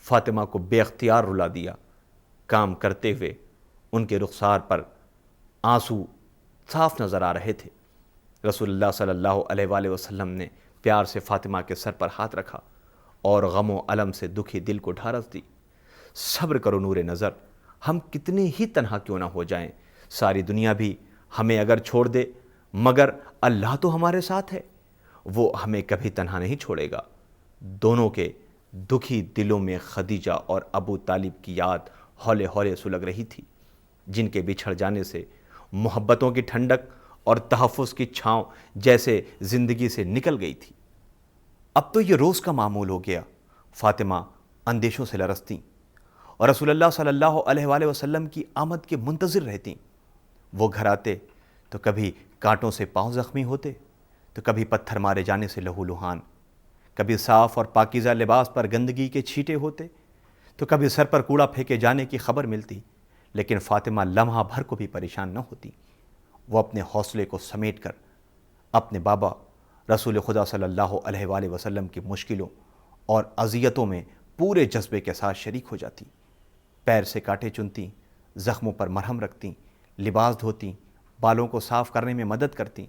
فاطمہ کو بے اختیار رلا دیا۔ کام کرتے ہوئے ان کے رخسار پر آنسو صاف نظر آ رہے تھے۔ رسول اللہ صلی اللہ علیہ وآلہ وسلم نے پیار سے فاطمہ کے سر پر ہاتھ رکھا اور غم و الم سے دکھی دل کو ڈھارس دی۔ صبر کرو نور نظر، ہم کتنے ہی تنہا کیوں نہ ہو جائیں، ساری دنیا بھی ہمیں اگر چھوڑ دے مگر اللہ تو ہمارے ساتھ ہے، وہ ہمیں کبھی تنہا نہیں چھوڑے گا۔ دونوں کے دکھی دلوں میں خدیجہ اور ابو طالب کی یاد ہولے ہولے سلگ رہی تھی، جن کے بچھڑ جانے سے محبتوں کی ٹھنڈک اور تحفظ کی چھاؤں جیسے زندگی سے نکل گئی تھی۔ اب تو یہ روز کا معمول ہو گیا۔ فاطمہ اندیشوں سے لرزتیں اور رسول اللہ صلی اللہ علیہ وآلہ وسلم کی آمد کے منتظر رہتیں۔ وہ گھر آتے تو کبھی کانٹوں سے پاؤں زخمی ہوتے، تو کبھی پتھر مارے جانے سے لہو لہان، کبھی صاف اور پاکیزہ لباس پر گندگی کے چھینٹے ہوتے، تو کبھی سر پر کوڑا پھینکے جانے کی خبر ملتی، لیکن فاطمہ لمحہ بھر کو بھی پریشان نہ ہوتی۔ وہ اپنے حوصلے کو سمیٹ کر اپنے بابا رسول خدا صلی اللہ علیہ وآلہ وسلم کی مشکلوں اور اذیتوں میں پورے جذبے کے ساتھ شریک ہو جاتی۔ پیر سے کانٹے چنتیں، زخموں پر مرہم رکھتیں، لباس دھوتیں، بالوں کو صاف کرنے میں مدد کرتیں۔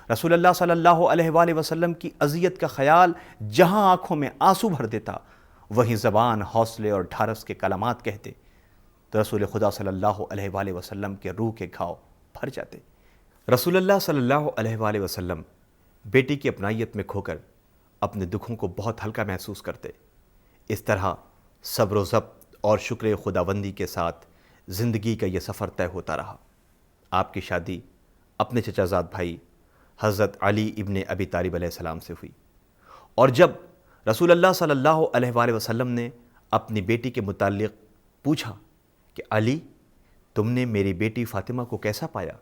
رسول اللہ صلی اللہ علیہ وآلہ وسلم کی اذیت کا خیال جہاں آنکھوں میں آنسو بھر دیتا، وہیں زبان حوصلے اور ڈھارس کے کلمات کہتے تو رسول خدا صلی اللہ علیہ وآلہ وسلم کے روح کے گھاؤ بھر جاتے۔ رسول اللہ صلی اللہ علیہ وآلہ وسلم بیٹی کی اپنائیت میں کھو کر اپنے دکھوں کو بہت ہلکا محسوس کرتے۔ اس طرح صبر و ضبط اور شکر خداوندی کے ساتھ زندگی کا یہ سفر طے ہوتا رہا۔ آپ کی شادی اپنے چچا زاد بھائی حضرت علی ابن ابی طالب علیہ السلام سے ہوئی، اور جب رسول اللہ صلی اللہ علیہ وآلہ وسلم نے اپنی بیٹی کے متعلق پوچھا کہ علی تم نے میری بیٹی فاطمہ کو کیسا پایا،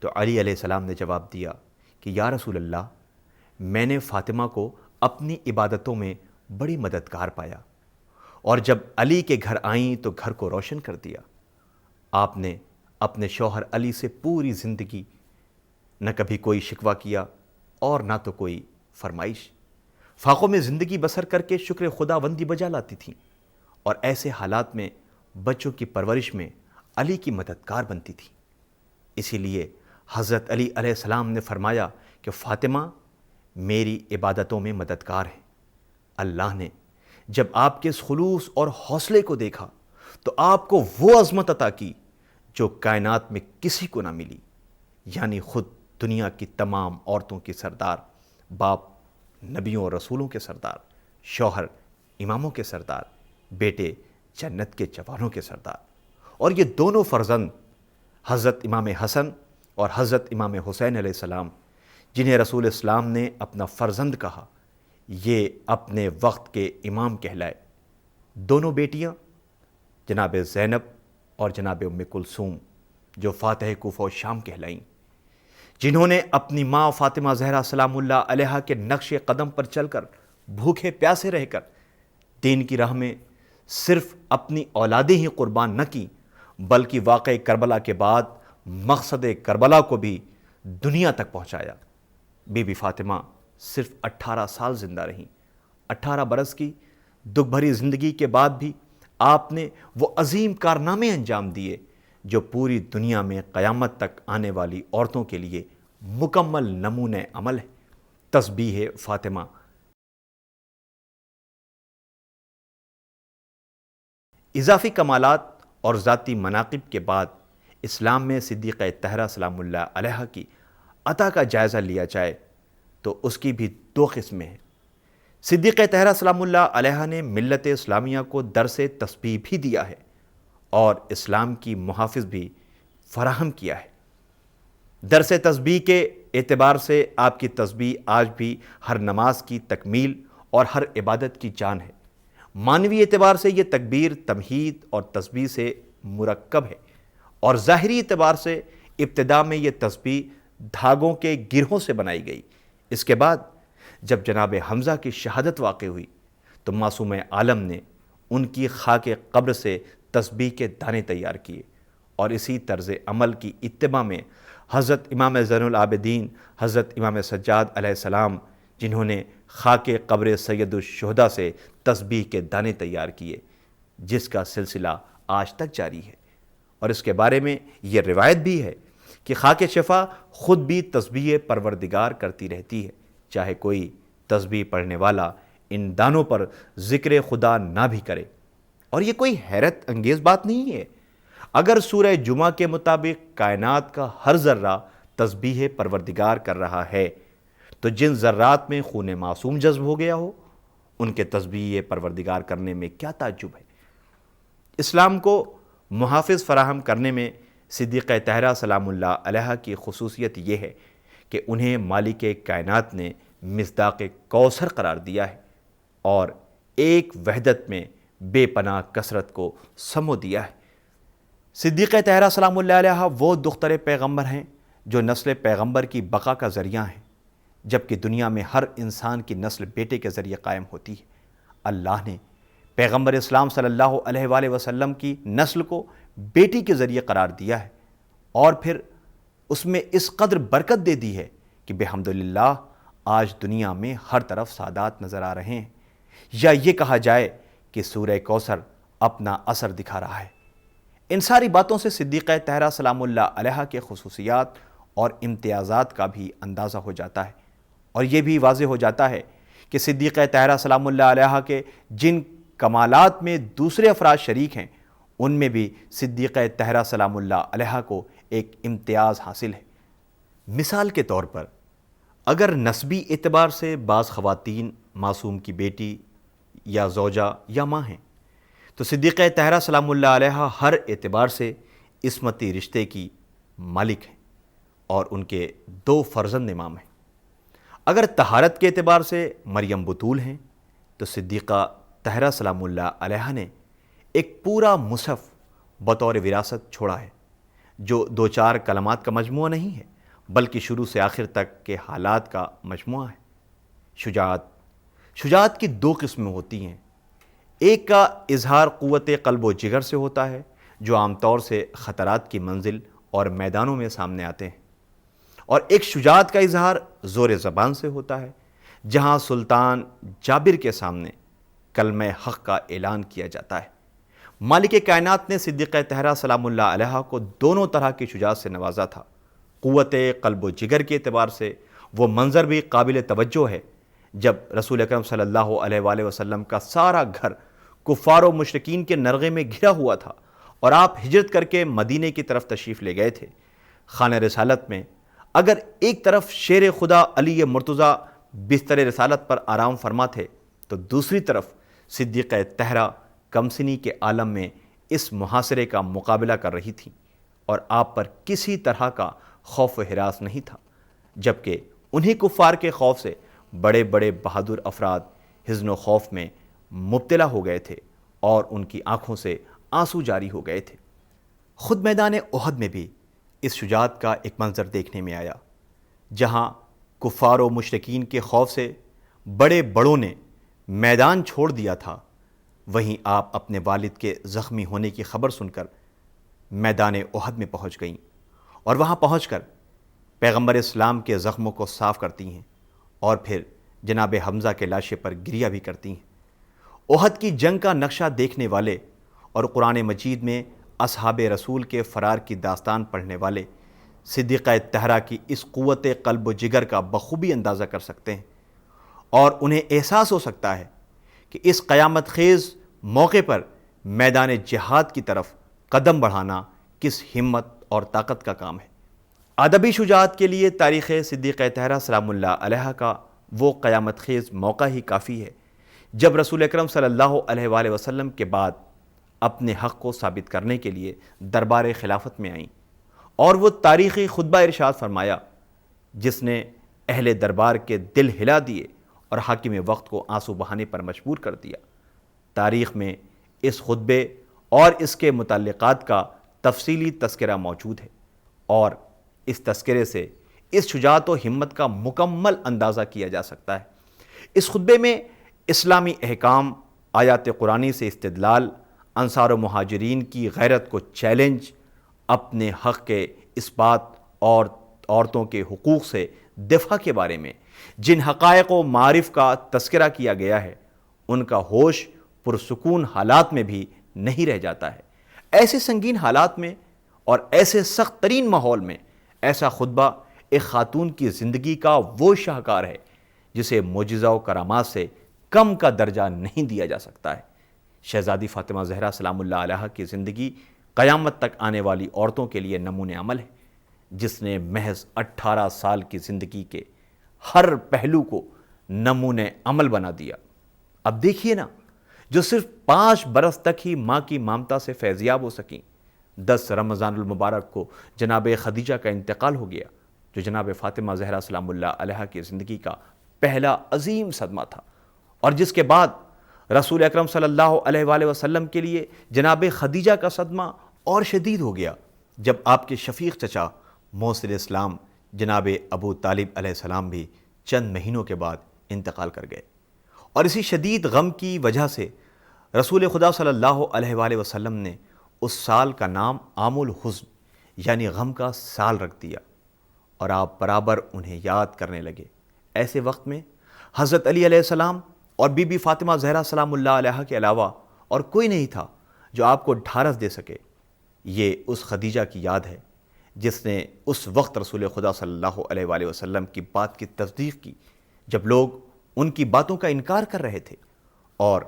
تو علی علیہ السلام نے جواب دیا کہ یا رسول اللہ، میں نے فاطمہ کو اپنی عبادتوں میں بڑی مددگار پایا، اور جب علی کے گھر آئیں تو گھر کو روشن کر دیا۔ آپ نے اپنے شوہر علی سے پوری زندگی نہ کبھی کوئی شکوہ کیا اور نہ تو کوئی فرمائش، فاقوں میں زندگی بسر کر کے شکر خداوندی بجا لاتی تھیں، اور ایسے حالات میں بچوں کی پرورش میں علی کی مددگار بنتی تھی۔ اسی لیے حضرت علی علیہ السلام نے فرمایا کہ فاطمہ میری عبادتوں میں مددگار ہے۔ اللہ نے جب آپ کے اس خلوص اور حوصلے کو دیکھا تو آپ کو وہ عظمت عطا کی جو کائنات میں کسی کو نہ ملی، یعنی خود دنیا کی تمام عورتوں کی سردار، باپ نبیوں اور رسولوں کے سردار، شوہر اماموں کے سردار، بیٹے جنت کے جوانوں کے سردار، اور یہ دونوں فرزند حضرت امام حسن اور حضرت امام حسین علیہ السلام، جنہیں رسول اسلام نے اپنا فرزند کہا، یہ اپنے وقت کے امام کہلائے۔ دونوں بیٹیاں جناب زینب اور جناب ام کلثوم، جو فاتح کوفہ و شام کہلائیں، جنہوں نے اپنی ماں فاطمہ زہرا سلام اللہ علیہا کے نقش قدم پر چل کر بھوکے پیاسے رہ کر دین کی راہ میں صرف اپنی اولادیں ہی قربان نہ کی، بلکہ واقعہ کربلا کے بعد مقصد کربلا کو بھی دنیا تک پہنچایا۔ بی بی فاطمہ صرف 18 سال زندہ رہیں۔ 18 برس کی دکھ بھری زندگی کے بعد بھی آپ نے وہ عظیم کارنامے انجام دیے جو پوری دنیا میں قیامت تک آنے والی عورتوں کے لیے مکمل نمونہ عمل ہے۔ تسبیح فاطمہ۔ اضافی کمالات اور ذاتی مناقب کے بعد اسلام میں صدیقہ طاہرہ سلام اللہ علیہا کی عطا کا جائزہ لیا جائے تو اس کی بھی 2 قسمیں ہیں۔ صدیقہ طاہرہ سلام اللہ علیہا نے ملت اسلامیہ کو درس تسبیح بھی دیا ہے اور اسلام کی محافظ بھی فراہم کیا ہے۔ درس تسبیح کے اعتبار سے آپ کی تسبیح آج بھی ہر نماز کی تکمیل اور ہر عبادت کی جان ہے۔ معنوی اعتبار سے یہ تکبیر تمہید اور تسبیح سے مرکب ہے، اور ظاہری اعتبار سے ابتدا میں یہ تسبیح دھاگوں کے گرہوں سے بنائی گئی۔ اس کے بعد جب جناب حمزہ کی شہادت واقع ہوئی تو معصوم عالم نے ان کی خاک قبر سے تسبیح کے دانے تیار کیے اور اسی طرز عمل کی اتباع میں حضرت امام زین العابدین حضرت امام سجاد علیہ السلام، جنہوں نے خاک قبر سید الشہداء سے تسبیح کے دانے تیار کیے، جس کا سلسلہ آج تک جاری ہے۔ اور اس کے بارے میں یہ روایت بھی ہے کہ خاک شفا خود بھی تسبیح پروردگار کرتی رہتی ہے، چاہے کوئی تسبیح پڑھنے والا ان دانوں پر ذکر خدا نہ بھی کرے۔ اور یہ کوئی حیرت انگیز بات نہیں ہے۔ اگر سورہ جمعہ کے مطابق کائنات کا ہر ذرہ تسبیح پروردگار کر رہا ہے، تو جن ذرات میں خون معصوم جذب ہو گیا ہو، ان کے تسبیح پروردگار کرنے میں کیا تعجب ہے۔ اسلام کو محافظ فراہم کرنے میں صدیقہ طاہرہ سلام اللہ علیہا کی خصوصیت یہ ہے کہ انہیں مالک کائنات نے مصداق کوثر قرار دیا ہے اور ایک وحدت میں بے پناہ کثرت کو سمو دیا ہے۔ صدیقہ طاہرہ سلام اللہ علیہا وہ دختر پیغمبر ہیں جو نسل پیغمبر کی بقا کا ذریعہ ہیں، جبکہ دنیا میں ہر انسان کی نسل بیٹے کے ذریعے قائم ہوتی ہے۔ اللہ نے پیغمبر اسلام صلی اللہ علیہ وآلہ وسلم کی نسل کو بیٹی کے ذریعے قرار دیا ہے، اور پھر اس میں اس قدر برکت دے دی ہے کہ بحمدللہ آج دنیا میں ہر طرف سادات نظر آ رہے ہیں، یا یہ کہا جائے کہ سورہ کوثر اپنا اثر دکھا رہا ہے۔ ان ساری باتوں سے صدیقہ طاہرہ سلام اللہ علیہا کے خصوصیات اور امتیازات کا بھی اندازہ ہو جاتا ہے، اور یہ بھی واضح ہو جاتا ہے کہ صدیقہ طاہرہ سلام اللہ علیہا کے جن کمالات میں دوسرے افراد شریک ہیں، ان میں بھی صدیقہ طاہرہ سلام اللہ علیہا کو ایک امتیاز حاصل ہے۔ مثال کے طور پر اگر نسبی اعتبار سے بعض خواتین معصوم کی بیٹی یا زوجہ یا ماں ہیں، تو صدیقہ طاہرہ سلام اللہ علیہا ہر اعتبار سے عصمتی رشتے کی مالک ہیں اور ان کے 2 فرزند امام ہیں۔ اگر طہارت کے اعتبار سے مریم بطول ہیں، تو صدیقہ طاہرہ سلام اللہ علیہا نے ایک پورا مصحف بطور وراثت چھوڑا ہے، جو 2-4 کلمات کا مجموعہ نہیں ہے، بلکہ شروع سے آخر تک کے حالات کا مجموعہ ہے۔ شجاعت کی 2 قسمیں ہوتی ہیں۔ ایک کا اظہار قوت قلب و جگر سے ہوتا ہے، جو عام طور سے خطرات کی منزل اور میدانوں میں سامنے آتے ہیں، اور ایک شجاعت کا اظہار زور زبان سے ہوتا ہے، جہاں سلطان جابر کے سامنے کلمہ حق کا اعلان کیا جاتا ہے۔ مالک کائنات نے صدیقہ طاہرہ سلام اللہ علیہا کو دونوں طرح کی شجاعت سے نوازا تھا۔ قوت قلب و جگر کے اعتبار سے وہ منظر بھی قابل توجہ ہے جب رسول اکرم صلی اللہ علیہ وآلہ وسلم کا سارا گھر کفار و مشرکین کے نرغے میں گھرا ہوا تھا اور آپ ہجرت کر کے مدینے کی طرف تشریف لے گئے تھے۔ خانہ رسالت میں اگر ایک طرف شیر خدا علی مرتضیٰ بستر رسالت پر آرام فرما تھے، تو دوسری طرف صدیقہ طاہرہ کمسنی کے عالم میں اس محاصرے کا مقابلہ کر رہی تھیں، اور آپ پر کسی طرح کا خوف و ہراس نہیں تھا، جبکہ انہی کفار کے خوف سے بڑے بڑے بہادر افراد حزن و خوف میں مبتلا ہو گئے تھے اور ان کی آنکھوں سے آنسو جاری ہو گئے تھے۔ خود میدان احد میں بھی اس شجاعت کا ایک منظر دیکھنے میں آیا، جہاں کفار و مشرکین کے خوف سے بڑے بڑوں نے میدان چھوڑ دیا تھا، وہیں آپ اپنے والد کے زخمی ہونے کی خبر سن کر میدان احد میں پہنچ گئیں، اور وہاں پہنچ کر پیغمبر اسلام کے زخموں کو صاف کرتی ہیں، اور پھر جناب حمزہ کے لاشے پر گریہ بھی کرتی ہیں۔ احد کی جنگ کا نقشہ دیکھنے والے اور قرآن مجید میں اصحاب رسول کے فرار کی داستان پڑھنے والے صدیقہ طاہرہ کی اس قوت قلب و جگر کا بخوبی اندازہ کر سکتے ہیں، اور انہیں احساس ہو سکتا ہے کہ اس قیامت خیز موقع پر میدان جہاد کی طرف قدم بڑھانا کس ہمت اور طاقت کا کام ہے۔ ادبی شجاعت کے لیے تاریخ صدیقہ طاہرہ سلام اللہ علیہا کا وہ قیامت خیز موقع ہی کافی ہے جب رسول اکرم صلی اللہ علیہ وآلہ وسلم کے بعد اپنے حق کو ثابت کرنے کے لیے دربار خلافت میں آئیں، اور وہ تاریخی خطبہ ارشاد فرمایا جس نے اہل دربار کے دل ہلا دیے اور حاکم وقت کو آنسو بہانے پر مجبور کر دیا۔ تاریخ میں اس خطبے اور اس کے متعلقات کا تفصیلی تذکرہ موجود ہے، اور اس تذکرے سے اس شجاعت و ہمت کا مکمل اندازہ کیا جا سکتا ہے۔ اس خطبے میں اسلامی احکام، آیات قرآنی سے استدلال، انصار و مہاجرین کی غیرت کو چیلنج، اپنے حق کے اس بات اور عورتوں کے حقوق سے دفاع کے بارے میں جن حقائق و معارف کا تذکرہ کیا گیا ہے ان کا ہوش پرسکون حالات میں بھی نہیں رہ جاتا ہے۔ ایسے سنگین حالات میں اور ایسے سخت ترین ماحول میں ایسا خطبہ ایک خاتون کی زندگی کا وہ شاہکار ہے جسے معجزہ و کرامات سے کم کا درجہ نہیں دیا جا سکتا ہے۔ شہزادی فاطمہ زہرا سلام اللہ علیہا کی زندگی قیامت تک آنے والی عورتوں کے لیے نمونِ عمل ہے، جس نے محض 18 سال کی زندگی کے ہر پہلو کو نمونِ عمل بنا دیا۔ اب دیکھیے نا، جو صرف 5 برس تک ہی ماں کی ممتا سے فیضیاب ہو سکیں، 10 رمضان المبارک کو جناب خدیجہ کا انتقال ہو گیا، جو جناب فاطمہ زہرا سلام اللہ علیہا کی زندگی کا پہلا عظیم صدمہ تھا، اور جس کے بعد رسول اکرم صلی اللہ علیہ وآلہ وسلم کے لیے جناب خدیجہ کا صدمہ اور شدید ہو گیا جب آپ کے شفیق چچا موصل اسلام جناب ابو طالب علیہ السلام بھی چند مہینوں کے بعد انتقال کر گئے۔ اور اسی شدید غم کی وجہ سے رسول خدا صلی اللہ علیہ وآلہ وسلم نے اس سال کا نام عام الحزن یعنی غم کا سال رکھ دیا، اور آپ برابر انہیں یاد کرنے لگے۔ ایسے وقت میں حضرت علی علیہ السلام اور بی بی فاطمہ زہرا سلام اللہ علیہا کے علاوہ اور کوئی نہیں تھا جو آپ کو ڈھارس دے سکے۔ یہ اس خدیجہ کی یاد ہے جس نے اس وقت رسول خدا صلی اللہ علیہ وآلہ وسلم کی بات کی تصدیق کی جب لوگ ان کی باتوں کا انکار کر رہے تھے، اور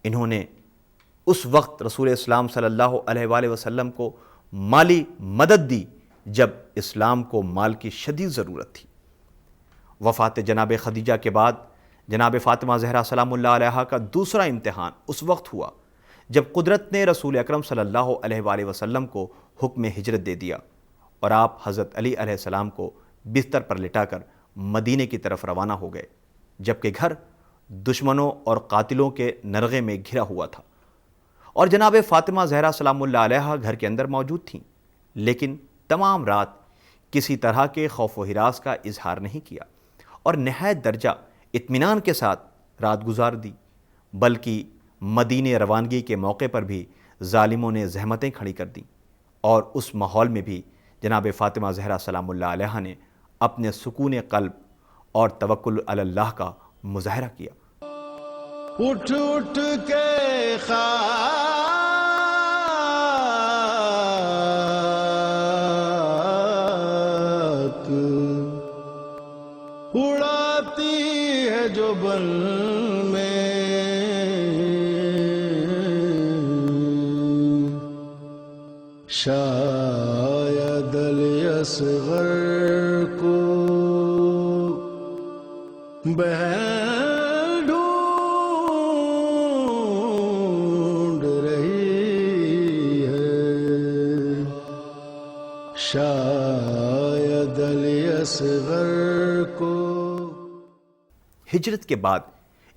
انہوں نے اس وقت رسول اسلام صلی اللہ علیہ وآلہ وسلم کو مالی مدد دی جب اسلام کو مال کی شدید ضرورت تھی۔ وفات جناب خدیجہ کے بعد جناب فاطمہ زہرا سلام اللہ علیہا کا دوسرا امتحان اس وقت ہوا جب قدرت نے رسول اکرم صلی اللہ علیہ وآلہ وسلم کو حکم ہجرت دے دیا، اور آپ حضرت علی علیہ السلام کو بستر پر لٹا کر مدینے کی طرف روانہ ہو گئے، جبکہ گھر دشمنوں اور قاتلوں کے نرغے میں گھرا ہوا تھا، اور جناب فاطمہ زہرا سلام اللہ علیہا گھر کے اندر موجود تھیں، لیکن تمام رات کسی طرح کے خوف و ہراس کا اظہار نہیں کیا اور نہایت درجہ اطمینان کے ساتھ رات گزار دی، بلکہ مدینے روانگی کے موقع پر بھی ظالموں نے زحمتیں کھڑی کر دیں، اور اس ماحول میں بھی جناب فاطمہ زہرا سلام اللہ علیہا نے اپنے سکون قلب اور توکل علی اللہ کا مظاہرہ کیا۔ اٹھ اٹھ کے خاک اڑاتی ہے جو بن میں، شاید الاصغر کو بہن ڈھونڈ رہی ہے، شاید الاصغر کو۔ ہجرت کے بعد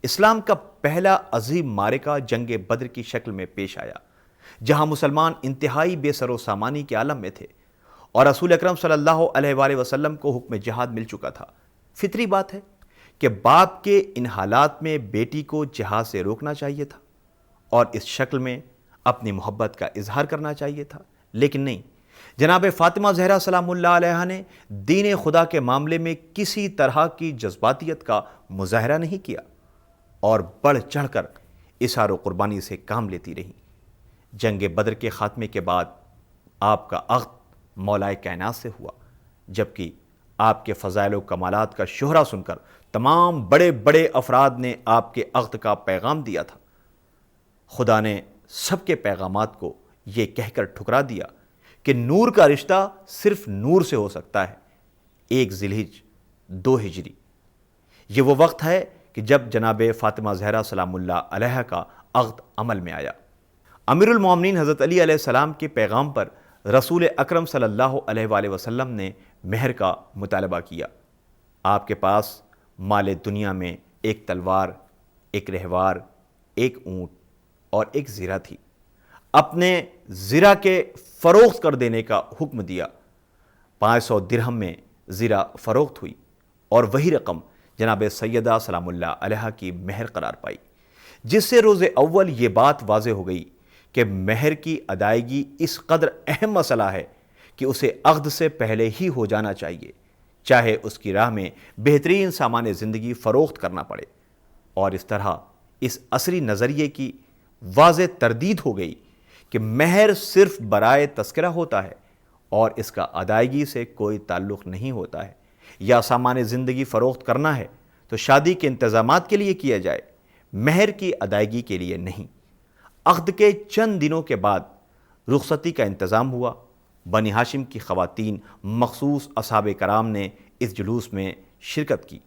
اسلام کا پہلا عظیم معرکہ جنگ بدر کی شکل میں پیش آیا، جہاں مسلمان انتہائی بے سر و سامانی کے عالم میں تھے، اور رسول اکرم صلی اللہ علیہ وآلہ وسلم کو حکم جہاد مل چکا تھا۔ فطری بات ہے کہ باپ کے ان حالات میں بیٹی کو جہاد سے روکنا چاہیے تھا اور اس شکل میں اپنی محبت کا اظہار کرنا چاہیے تھا، لیکن نہیں، جناب فاطمہ زہرا سلام اللہ علیہا نے دین خدا کے معاملے میں کسی طرح کی جذباتیت کا مظاہرہ نہیں کیا اور بڑھ چڑھ کر اثار و قربانی سے کام لیتی رہیں۔ جنگ بدر کے خاتمے کے بعد آپ کا عقد مولائے کائنات سے ہوا، جبکہ آپ کے فضائل و کمالات کا شہرہ سن کر تمام بڑے بڑے افراد نے آپ کے عقد کا پیغام دیا تھا۔ خدا نے سب کے پیغامات کو یہ کہہ کر ٹھکرا دیا کہ نور کا رشتہ صرف نور سے ہو سکتا ہے، 1 ذی الحج 2 ہجری۔ یہ وہ وقت ہے کہ جب جناب فاطمہ زہرا سلام اللہ علیہا کا عقد عمل میں آیا۔ امیر المومنین حضرت علی علیہ السلام کے پیغام پر رسول اکرم صلی اللہ علیہ وآلہ وسلم نے مہر کا مطالبہ کیا۔ آپ کے پاس مال دنیا میں 1 تلوار، 1 رہوار، 1 اونٹ اور 1 زرہ تھی۔ اپنے زرہ کے فروخت کر دینے کا حکم دیا۔ 500 درہم میں زرہ فروخت ہوئی، اور وہی رقم جناب سیدہ سلام اللہ علیہا کی مہر قرار پائی، جس سے روز اول یہ بات واضح ہو گئی کہ مہر کی ادائیگی اس قدر اہم مسئلہ ہے کہ اسے عقد سے پہلے ہی ہو جانا چاہیے، چاہے اس کی راہ میں بہترین سامان زندگی فروخت کرنا پڑے۔ اور اس طرح اس عصری نظریے کی واضح تردید ہو گئی کہ مہر صرف برائے تذکرہ ہوتا ہے اور اس کا ادائیگی سے کوئی تعلق نہیں ہوتا ہے، یا سامان زندگی فروخت کرنا ہے تو شادی کے انتظامات کے لیے کیا جائے، مہر کی ادائیگی کے لیے نہیں۔ عقد کے چند دنوں کے بعد رخصتی کا انتظام ہوا۔ بنی ہاشم کی خواتین مخصوص اصحاب کرام نے اس جلوس میں شرکت کی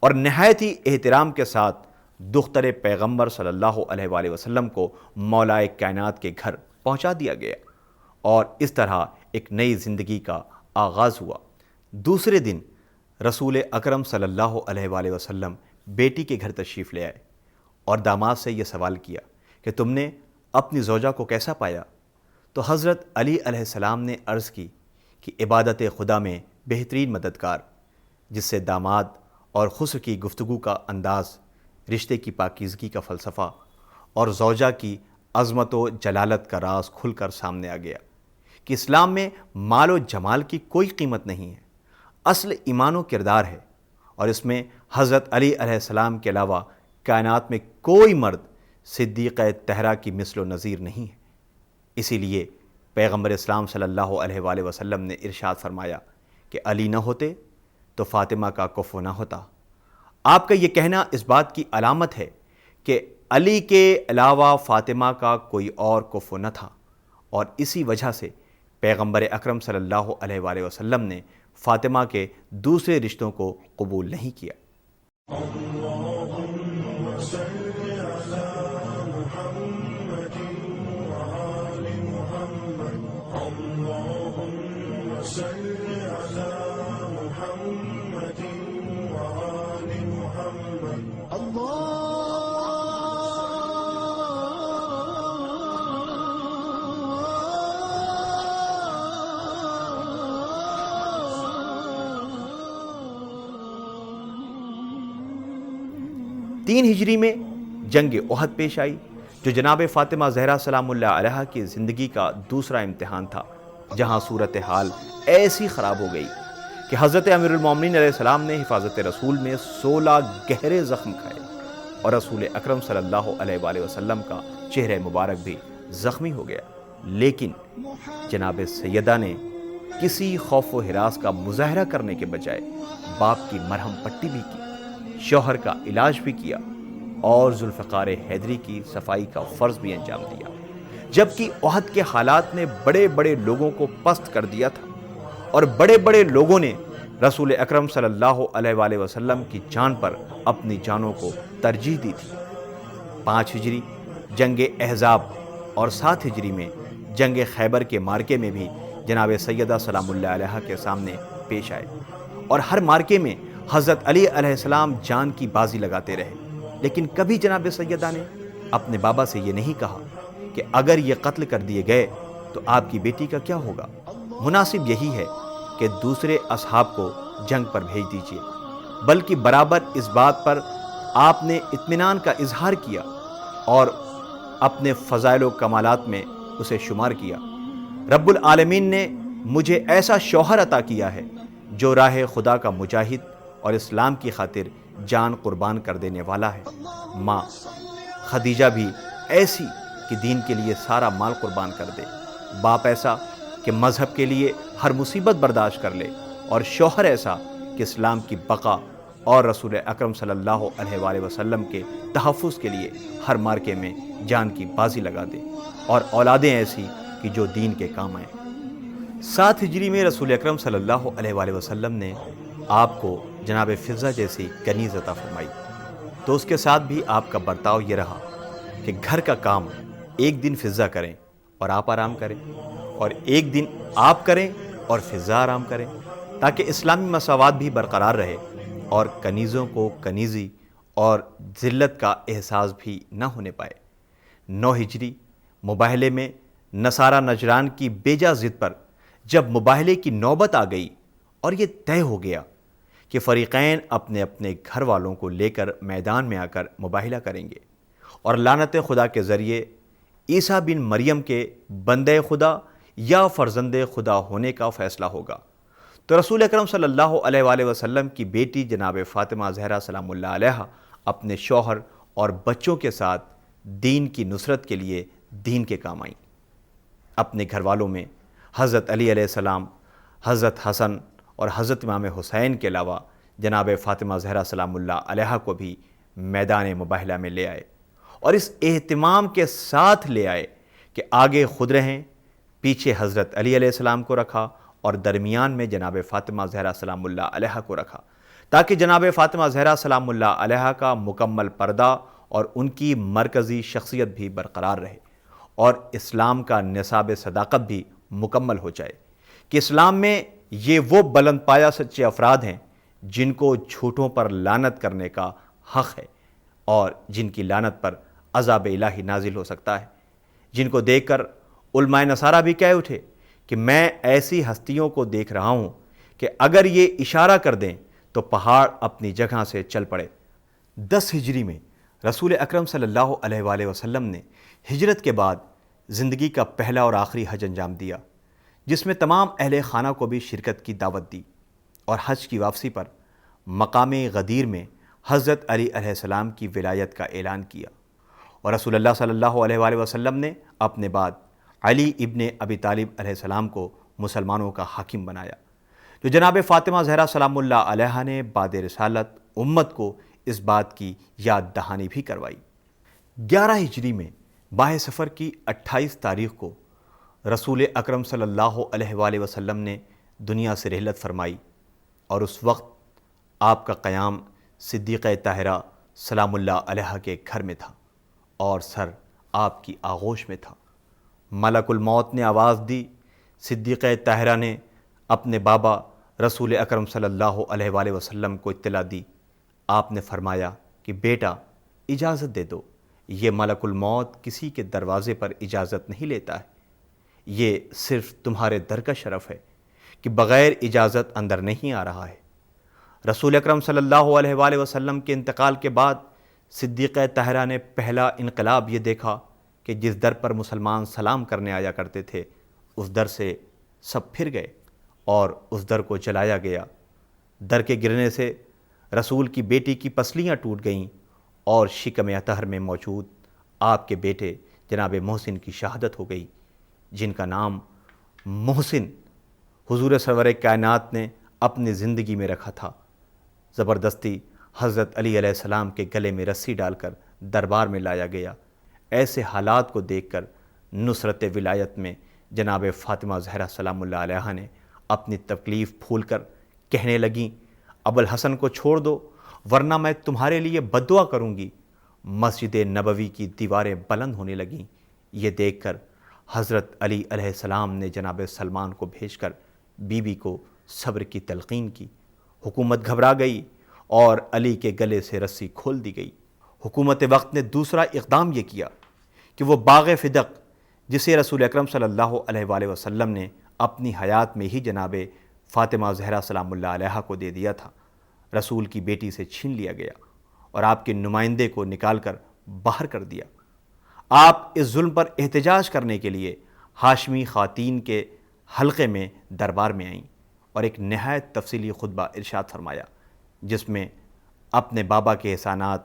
اور نہایت ہی احترام کے ساتھ دختر پیغمبر صلی اللہ علیہ وآلہ وسلم کو مولائے کائنات کے گھر پہنچا دیا گیا اور اس طرح ایک نئی زندگی کا آغاز ہوا۔ دوسرے دن رسول اکرم صلی اللہ علیہ وآلہ وسلم بیٹی کے گھر تشریف لے آئے اور داماد سے یہ سوال کیا کہ تم نے اپنی زوجہ کو کیسا پایا؟ تو حضرت علی علیہ السلام نے عرض کی کہ عبادت خدا میں بہترین مددگار، جس سے داماد اور خسر کی گفتگو کا انداز، رشتے کی پاکیزگی کا فلسفہ اور زوجہ کی عظمت و جلالت کا راز کھل کر سامنے آ گیا کہ اسلام میں مال و جمال کی کوئی قیمت نہیں ہے، اصل ایمان و کردار ہے، اور اس میں حضرت علی علیہ السلام کے علاوہ کائنات میں کوئی مرد صدیق طہرہ کی مثل و نظیر نہیں ہے۔ اسی لیے پیغمبر اسلام صلی اللہ علیہ وآلہ وسلم نے ارشاد فرمایا کہ علی نہ ہوتے تو فاطمہ کا کفو نہ ہوتا۔ آپ کا یہ کہنا اس بات کی علامت ہے کہ علی کے علاوہ فاطمہ کا کوئی اور کفو نہ تھا، اور اسی وجہ سے پیغمبر اکرم صلی اللہ علیہ وآلہ وسلم نے فاطمہ کے دوسرے رشتوں کو قبول نہیں کیا۔ تین ہجری میں جنگ احد پیش آئی، جو جناب فاطمہ زہرا سلام اللہ علیہا کی زندگی کا دوسرا امتحان تھا، جہاں صورتحال ایسی خراب ہو گئی کہ حضرت امیر المومنین علیہ السلام نے حفاظت رسول میں 16 گہرے زخم کھائے اور رسول اکرم صلی اللہ علیہ وآلہ وسلم کا چہرہ مبارک بھی زخمی ہو گیا، لیکن جناب سیدہ نے کسی خوف و ہراس کا مظاہرہ کرنے کے بجائے باپ کی مرہم پٹی بھی کی، شوہر کا علاج بھی کیا اور ذوالفقار حیدری کی صفائی کا فرض بھی انجام دیا، جبکہ احد کے حالات نے بڑے بڑے لوگوں کو پست کر دیا تھا اور بڑے بڑے لوگوں نے رسول اکرم صلی اللہ علیہ وآلہ وسلم کی جان پر اپنی جانوں کو ترجیح دی تھی۔ 5 ہجری جنگ احزاب اور 7 ہجری میں جنگ خیبر کے مارکے میں بھی جناب سیدہ سلام اللہ علیہا کے سامنے پیش آئے، اور ہر مارکے میں حضرت علی علیہ السلام جان کی بازی لگاتے رہے، لیکن کبھی جناب سیدہ نے اپنے بابا سے یہ نہیں کہا کہ اگر یہ قتل کر دیے گئے تو آپ کی بیٹی کا کیا ہوگا؟ مناسب یہی ہے کہ دوسرے اصحاب کو جنگ پر بھیج دیجیے، بلکہ برابر اس بات پر آپ نے اطمینان کا اظہار کیا اور اپنے فضائل و کمالات میں اسے شمار کیا۔ رب العالمین نے مجھے ایسا شوہر عطا کیا ہے جو راہ خدا کا مجاہد اور اسلام کی خاطر جان قربان کر دینے والا ہے۔ ماں خدیجہ بھی ایسی کہ دین کے لیے سارا مال قربان کر دے، باپ ایسا کہ مذہب کے لیے ہر مصیبت برداشت کر لے، اور شوہر ایسا کہ اسلام کی بقا اور رسول اکرم صلی اللہ علیہ وآلہ وسلم کے تحفظ کے لیے ہر مارکے میں جان کی بازی لگا دے، اور اولادیں ایسی کہ جو دین کے کام آئیں۔ 7 ہجری میں رسول اکرم صلی اللہ علیہ وآلہ وسلم نے آپ کو جناب فضہ جیسی کنیز عطا فرمائی، تو اس کے ساتھ بھی آپ کا برتاؤ یہ رہا کہ گھر کا کام ایک دن فضہ کریں اور آپ آرام کریں، اور ایک دن آپ کریں اور فضہ آرام کریں، تاکہ اسلامی مساوات بھی برقرار رہے اور کنیزوں کو کنیزی اور ذلت کا احساس بھی نہ ہونے پائے۔ 9 ہجری مباہلے میں نصارہ نجران کی بیجا ضد پر جب مباہلے کی نوبت آ گئی اور یہ طے ہو گیا کہ فریقین اپنے اپنے گھر والوں کو لے کر میدان میں آ کر مباہلہ کریں گے اور لعنت خدا کے ذریعے عیسیٰ بن مریم کے بندے خدا یا فرزند خدا ہونے کا فیصلہ ہوگا۔ تو رسول اکرم صلی اللہ علیہ وآلہ وسلم کی بیٹی جناب فاطمہ زہرا سلام اللہ علیہا اپنے شوہر اور بچوں کے ساتھ دین کی نصرت کے لیے دین کے کام آئیں۔ اپنے گھر والوں میں حضرت علی علیہ السلام، حضرت حسن اور حضرت امام حسین کے علاوہ جناب فاطمہ زہرا سلام اللہ علیہا کو بھی میدان مباہلہ میں لے آئے، اور اس اہتمام کے ساتھ لے آئے کہ آگے خود رہیں، پیچھے حضرت علی علیہ السلام کو رکھا اور درمیان میں جناب فاطمہ زہرا سلام اللہ علیہا کو رکھا، تاکہ جناب فاطمہ زہرا سلام اللہ علیہا کا مکمل پردہ اور ان کی مرکزی شخصیت بھی برقرار رہے، اور اسلام کا نصاب صداقت بھی مکمل ہو جائے کہ اسلام میں یہ وہ بلند پایہ سچے افراد ہیں جن کو جھوٹوں پر لعنت کرنے کا حق ہے، اور جن کی لعنت پر عذاب الہی نازل ہو سکتا ہے، جن کو دیکھ کر علماء نصارہ بھی کہہ اٹھے کہ میں ایسی ہستیوں کو دیکھ رہا ہوں کہ اگر یہ اشارہ کر دیں تو پہاڑ اپنی جگہ سے چل پڑے۔ 10 ہجری میں رسول اکرم صلی اللہ علیہ وآلہ وسلم نے ہجرت کے بعد زندگی کا پہلا اور آخری حج انجام دیا، جس میں تمام اہل خانہ کو بھی شرکت کی دعوت دی، اور حج کی واپسی پر مقام غدیر میں حضرت علی علیہ السلام کی ولایت کا اعلان کیا، اور رسول اللہ صلی اللہ علیہ وآلہ وسلم نے اپنے بعد علی ابن ابی طالب علیہ السلام کو مسلمانوں کا حاکم بنایا، جو جناب فاطمہ زہرا سلام اللہ علیہا نے بعد رسالت امت کو اس بات کی یاد دہانی بھی کروائی۔ 11 ہجری میں ماہ صفر کی 28 تاریخ کو رسول اکرم صلی اللہ علیہ وآلہ وسلم نے دنیا سے رحلت فرمائی، اور اس وقت آپ کا قیام صدیقہ طاہرہ سلام اللہ علیہا کے گھر میں تھا، اور سر آپ کی آغوش میں تھا۔ ملک الموت نے آواز دی، صدیقہ طاہرہ نے اپنے بابا رسول اکرم صلی اللہ علیہ وآلہ وسلم کو اطلاع دی۔ آپ نے فرمایا کہ بیٹا اجازت دے دو، یہ ملک الموت کسی کے دروازے پر اجازت نہیں لیتا ہے، یہ صرف تمہارے در کا شرف ہے کہ بغیر اجازت اندر نہیں آ رہا ہے۔ رسول اکرم صلی اللہ علیہ وآلہ وسلم کے انتقال کے بعد صدیقہ طاہرہ نے پہلا انقلاب یہ دیکھا کہ جس در پر مسلمان سلام کرنے آیا کرتے تھے اس در سے سب پھر گئے اور اس در کو جلایا گیا۔ در کے گرنے سے رسول کی بیٹی کی پسلیاں ٹوٹ گئیں اور شکم اطہر میں موجود آپ کے بیٹے جناب محسن کی شہادت ہو گئی، جن کا نام محسن حضور سرور کائنات نے اپنی زندگی میں رکھا تھا۔ زبردستی حضرت علی علیہ السلام کے گلے میں رسی ڈال کر دربار میں لایا گیا۔ ایسے حالات کو دیکھ کر نصرت ولایت میں جناب فاطمہ زہرا سلام اللہ علیہا نے اپنی تکلیف پھول کر کہنے لگیں، ابو الحسن کو چھوڑ دو ورنہ میں تمہارے لیے بددعا کروں گی۔ مسجد نبوی کی دیواریں بلند ہونے لگیں۔ یہ دیکھ کر حضرت علی علیہ السلام نے جناب سلمان کو بھیج کر بی بی کو صبر کی تلقین کی۔ حکومت گھبرا گئی اور علی کے گلے سے رسی کھول دی گئی۔ حکومت وقت نے دوسرا اقدام یہ کیا کہ وہ باغ فدق، جسے رسول اکرم صلی اللہ علیہ وآلہ وسلم نے اپنی حیات میں ہی جناب فاطمہ زہرا سلام اللہ علیہا کو دے دیا تھا، رسول کی بیٹی سے چھین لیا گیا اور آپ کے نمائندے کو نکال کر باہر کر دیا۔ آپ اس ظلم پر احتجاج کرنے کے لیے ہاشمی خواتین کے حلقے میں دربار میں آئیں اور ایک نہایت تفصیلی خطبہ ارشاد فرمایا، جس میں اپنے بابا کے احسانات،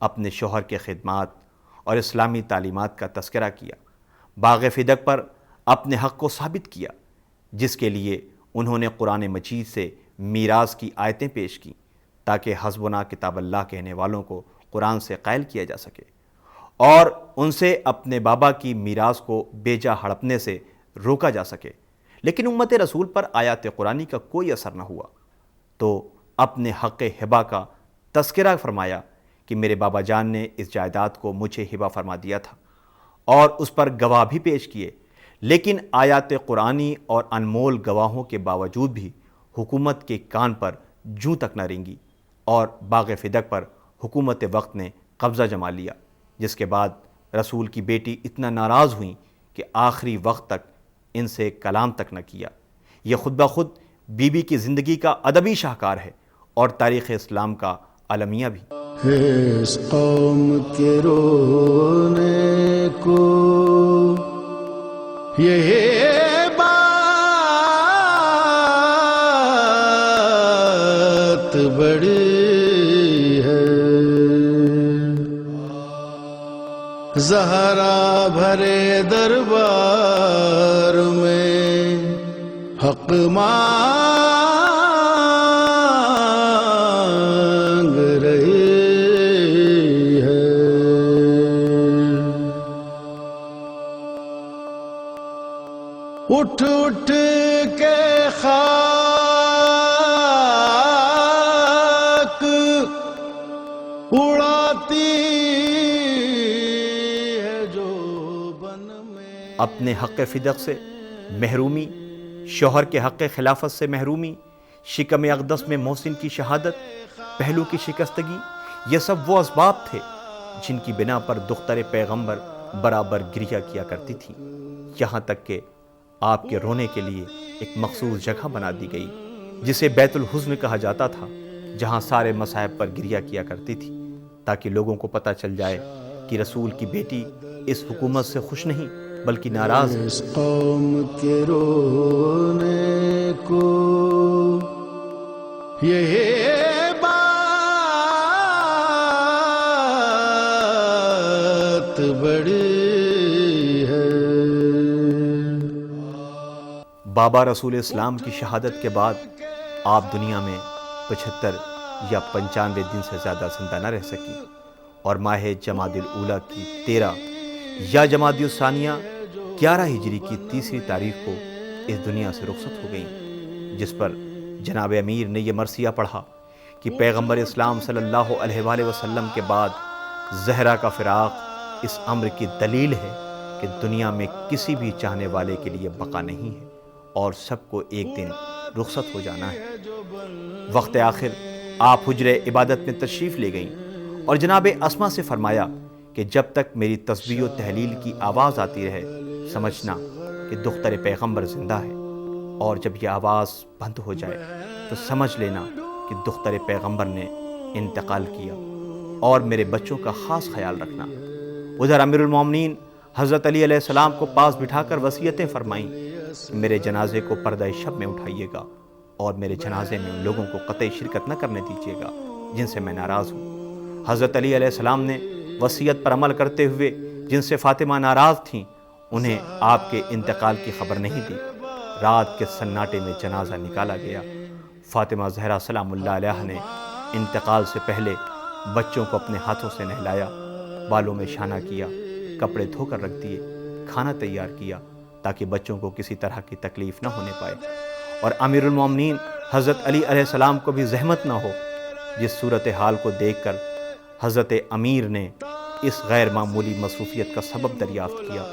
اپنے شوہر کے خدمات اور اسلامی تعلیمات کا تذکرہ کیا۔ باغ فدق پر اپنے حق کو ثابت کیا، جس کے لیے انہوں نے قرآن مجید سے میراث کی آیتیں پیش کیں تاکہ حسبنا کتاب اللہ کہنے والوں کو قرآن سے قائل کیا جا سکے اور ان سے اپنے بابا کی میراث کو بیجا ہڑپنے سے روکا جا سکے۔ لیکن امت رسول پر آیات قرآنی کا کوئی اثر نہ ہوا، تو اپنے حق ہبہ کا تذکرہ فرمایا کہ میرے بابا جان نے اس جائیداد کو مجھے ہبہ فرما دیا تھا اور اس پر گواہ بھی پیش کیے، لیکن آیات قرآنی اور انمول گواہوں کے باوجود بھی حکومت کے کان پر جوں تک نہ رینگی اور باغ فدق پر حکومت وقت نے قبضہ جما لیا، جس کے بعد رسول کی بیٹی اتنا ناراض ہوئیں کہ آخری وقت تک ان سے کلام تک نہ کیا۔ یہ خود بخود بی بی کی زندگی کا ادبی شاہکار ہے اور تاریخ اسلام کا المیہ بھی۔ اس قوم کے رونے کو یہ بڑی ہے، زہرا بھرے دربار میں حق مانگ رہی ہے۔ اٹھ اٹھ کے خاک اڑاتی ہے جو بن میں۔ اپنے حق فدق سے محرومی، شوہر کے حق خلافت سے محرومی، شکم اقدس میں محسن کی شہادت، پہلو کی شکستگی، یہ سب وہ اسباب تھے جن کی بنا پر دختر پیغمبر برابر گریہ کیا کرتی تھی، یہاں تک کہ آپ کے رونے کے لیے ایک مخصوص جگہ بنا دی گئی جسے بیت الحزن کہا جاتا تھا، جہاں سارے مصائب پر گریہ کیا کرتی تھی، تاکہ لوگوں کو پتہ چل جائے کہ رسول کی بیٹی اس حکومت سے خوش نہیں بلکہ ناراض ہے۔ اس قوم کے رونے کو یہ بات بڑی ہے۔ بابا رسول اسلام کی شہادت کے بعد آپ دنیا میں 75 یا 95 دن سے زیادہ زندہ نہ رہ سکی، اور ماہ جمادی الاولیٰ کی 13 یا جمادی الثانیہ 11 ہجری کی 3 تاریخ کو اس دنیا سے رخصت ہو گئیں، جس پر جناب امیر نے یہ مرثیہ پڑھا کہ پیغمبر اسلام صلی اللہ علیہ وآلہ وسلم کے بعد زہرا کا فراق اس امر کی دلیل ہے کہ دنیا میں کسی بھی چاہنے والے کے لیے بقا نہیں ہے اور سب کو ایک دن رخصت ہو جانا ہے۔ وقت آخر آپ حجرِ عبادت میں تشریف لے گئیں اور جناب اسما سے فرمایا کہ جب تک میری تسبیح و تحلیل کی آواز آتی رہے سمجھنا کہ دختر پیغمبر زندہ ہے، اور جب یہ آواز بند ہو جائے تو سمجھ لینا کہ دختر پیغمبر نے انتقال کیا، اور میرے بچوں کا خاص خیال رکھنا۔ ادھر امیر المومنین حضرت علی علیہ السلام کو پاس بٹھا کر وصیتیں فرمائیں کہ میرے جنازے کو پردہ شب میں اٹھائیے گا، اور میرے جنازے میں ان لوگوں کو قطعی شرکت نہ کرنے دیجیے گا جن سے میں ناراض ہوں۔ حضرت علی علیہ السلام نے وصیت پر عمل کرتے ہوئے جن سے فاطمہ ناراض تھیں انہیں آپ کے انتقال کی خبر نہیں دی۔ رات کے سناٹے میں جنازہ نکالا گیا۔ فاطمہ زہرا سلام اللہ علیہ نے انتقال سے پہلے بچوں کو اپنے ہاتھوں سے نہلایا، بالوں میں شانہ کیا، کپڑے دھو کر رکھ دیے، کھانا تیار کیا تاکہ بچوں کو کسی طرح کی تکلیف نہ ہونے پائے، اور امیر المومنین حضرت علی علیہ السلام کو بھی زحمت نہ ہو۔ جس صورتحال کو دیکھ کر حضرت امیر نے اس غیر معمولی مصروفیت کا سبب دریافت کیا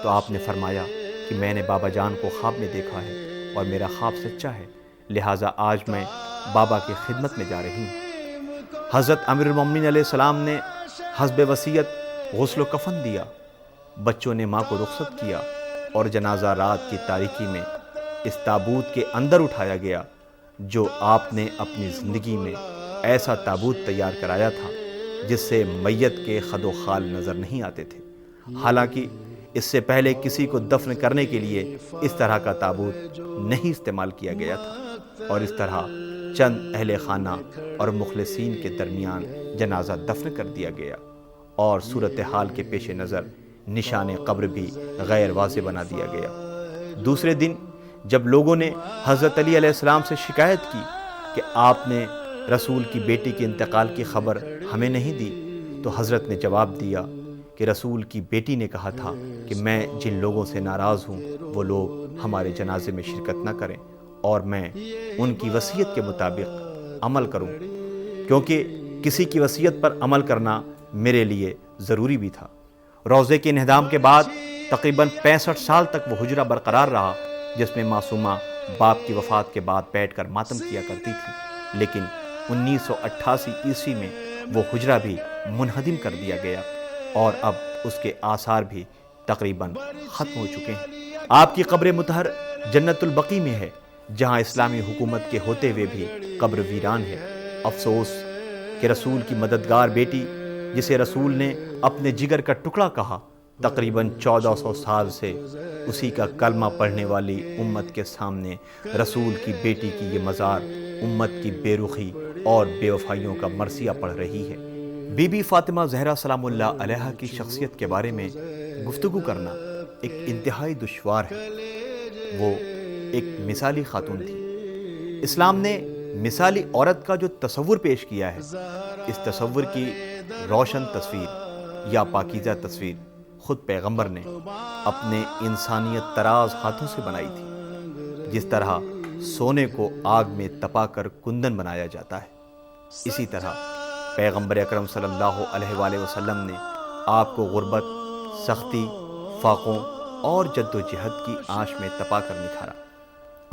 تو آپ نے فرمایا کہ میں نے بابا جان کو خواب میں دیکھا ہے اور میرا خواب سچا ہے، لہٰذا آج میں بابا کی خدمت میں جا رہی ہوں۔ حضرت امیر المومنین علیہ السلام نے حسب وصیت غسل و کفن دیا، بچوں نے ماں کو رخصت کیا، اور جنازہ رات کی تاریکی میں اس تابوت کے اندر اٹھایا گیا جو آپ نے اپنی زندگی میں ایسا تابوت تیار کرایا تھا جس سے میت کے خد و خال نظر نہیں آتے تھے۔ حالانکہ اس سے پہلے کسی کو دفن کرنے کے لیے اس طرح کا تابوت نہیں استعمال کیا گیا تھا، اور اس طرح چند اہل خانہ اور مخلصین کے درمیان جنازہ دفن کر دیا گیا، اور صورتحال کے پیش نظر نشان قبر بھی غیر واضح بنا دیا گیا۔ دوسرے دن جب لوگوں نے حضرت علی علیہ السلام سے شکایت کی کہ آپ نے رسول کی بیٹی کے انتقال کی خبر ہمیں نہیں دی، تو حضرت نے جواب دیا کہ رسول کی بیٹی نے کہا تھا کہ میں جن لوگوں سے ناراض ہوں وہ لوگ ہمارے جنازے میں شرکت نہ کریں، اور میں ان کی وصیت کے مطابق عمل کروں، کیونکہ کسی کی وصیت پر عمل کرنا میرے لیے ضروری بھی تھا۔ روضے کے انہدام کے بعد تقریباً 65 سال تک وہ حجرہ برقرار رہا جس میں معصومہ باپ کی وفات کے بعد بیٹھ کر ماتم کیا کرتی تھی، لیکن 1988 عیسوی میں وہ حجرہ بھی منہدم کر دیا گیا، اور اب اس کے آثار بھی تقریباً ختم ہو چکے ہیں۔ آپ کی قبر مطہر جنت البقیع میں ہے، جہاں اسلامی حکومت کے ہوتے ہوئے بھی قبر ویران ہے۔ افسوس کہ رسول کی مددگار بیٹی جسے رسول نے اپنے جگر کا ٹکڑا کہا، تقریباً 1400 سال سے اسی کا کلمہ پڑھنے والی امت کے سامنے رسول کی بیٹی کی یہ مزار امت کی بے رخی اور بے وفائیوں کا مرثیہ پڑھ رہی ہے۔ بی بی فاطمہ زہرا سلام اللہ علیہا کی شخصیت کے بارے میں گفتگو کرنا ایک انتہائی دشوار ہے۔ وہ ایک مثالی خاتون تھی۔ اسلام نے مثالی عورت کا جو تصور پیش کیا ہے، اس تصور کی روشن تصویر یا پاکیزہ تصویر خود پیغمبر نے اپنے انسانیت تراز ہاتھوں سے بنائی تھی۔ جس طرح سونے کو آگ میں تپا کر کندن بنایا جاتا ہے، اسی طرح پیغمبر اکرم صلی اللہ علیہ وآلہ وسلم نے آپ کو غربت، سختی، فاقوں اور جد و جہد کی آنچ میں تپا کر نکھارا۔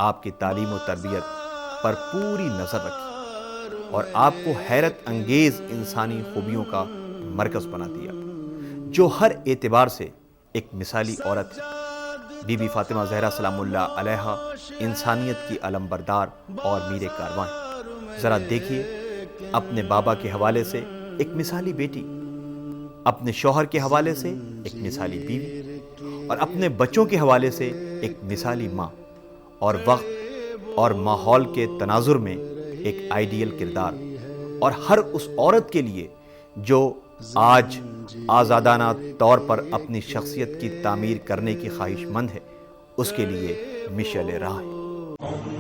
آپ کی تعلیم و تربیت پر پوری نظر رکھی اور آپ کو حیرت انگیز انسانی خوبیوں کا مرکز بنا دیا، جو ہر اعتبار سے ایک مثالی عورت ہے۔ بی بی فاطمہ زہرا سلام اللہ علیہا انسانیت کی علم بردار اور میر کارواں ہیں۔ ذرا دیکھیے، اپنے بابا کے حوالے سے ایک مثالی بیٹی، اپنے شوہر کے حوالے سے ایک مثالی بیوی، اور اپنے بچوں کے حوالے سے ایک مثالی ماں، اور وقت اور ماحول کے تناظر میں ایک آئیڈیل کردار، اور ہر اس عورت کے لیے جو آج آزادانہ طور پر اپنی شخصیت کی تعمیر کرنے کی خواہش مند ہے، اس کے لیے مشعل راہ ہے۔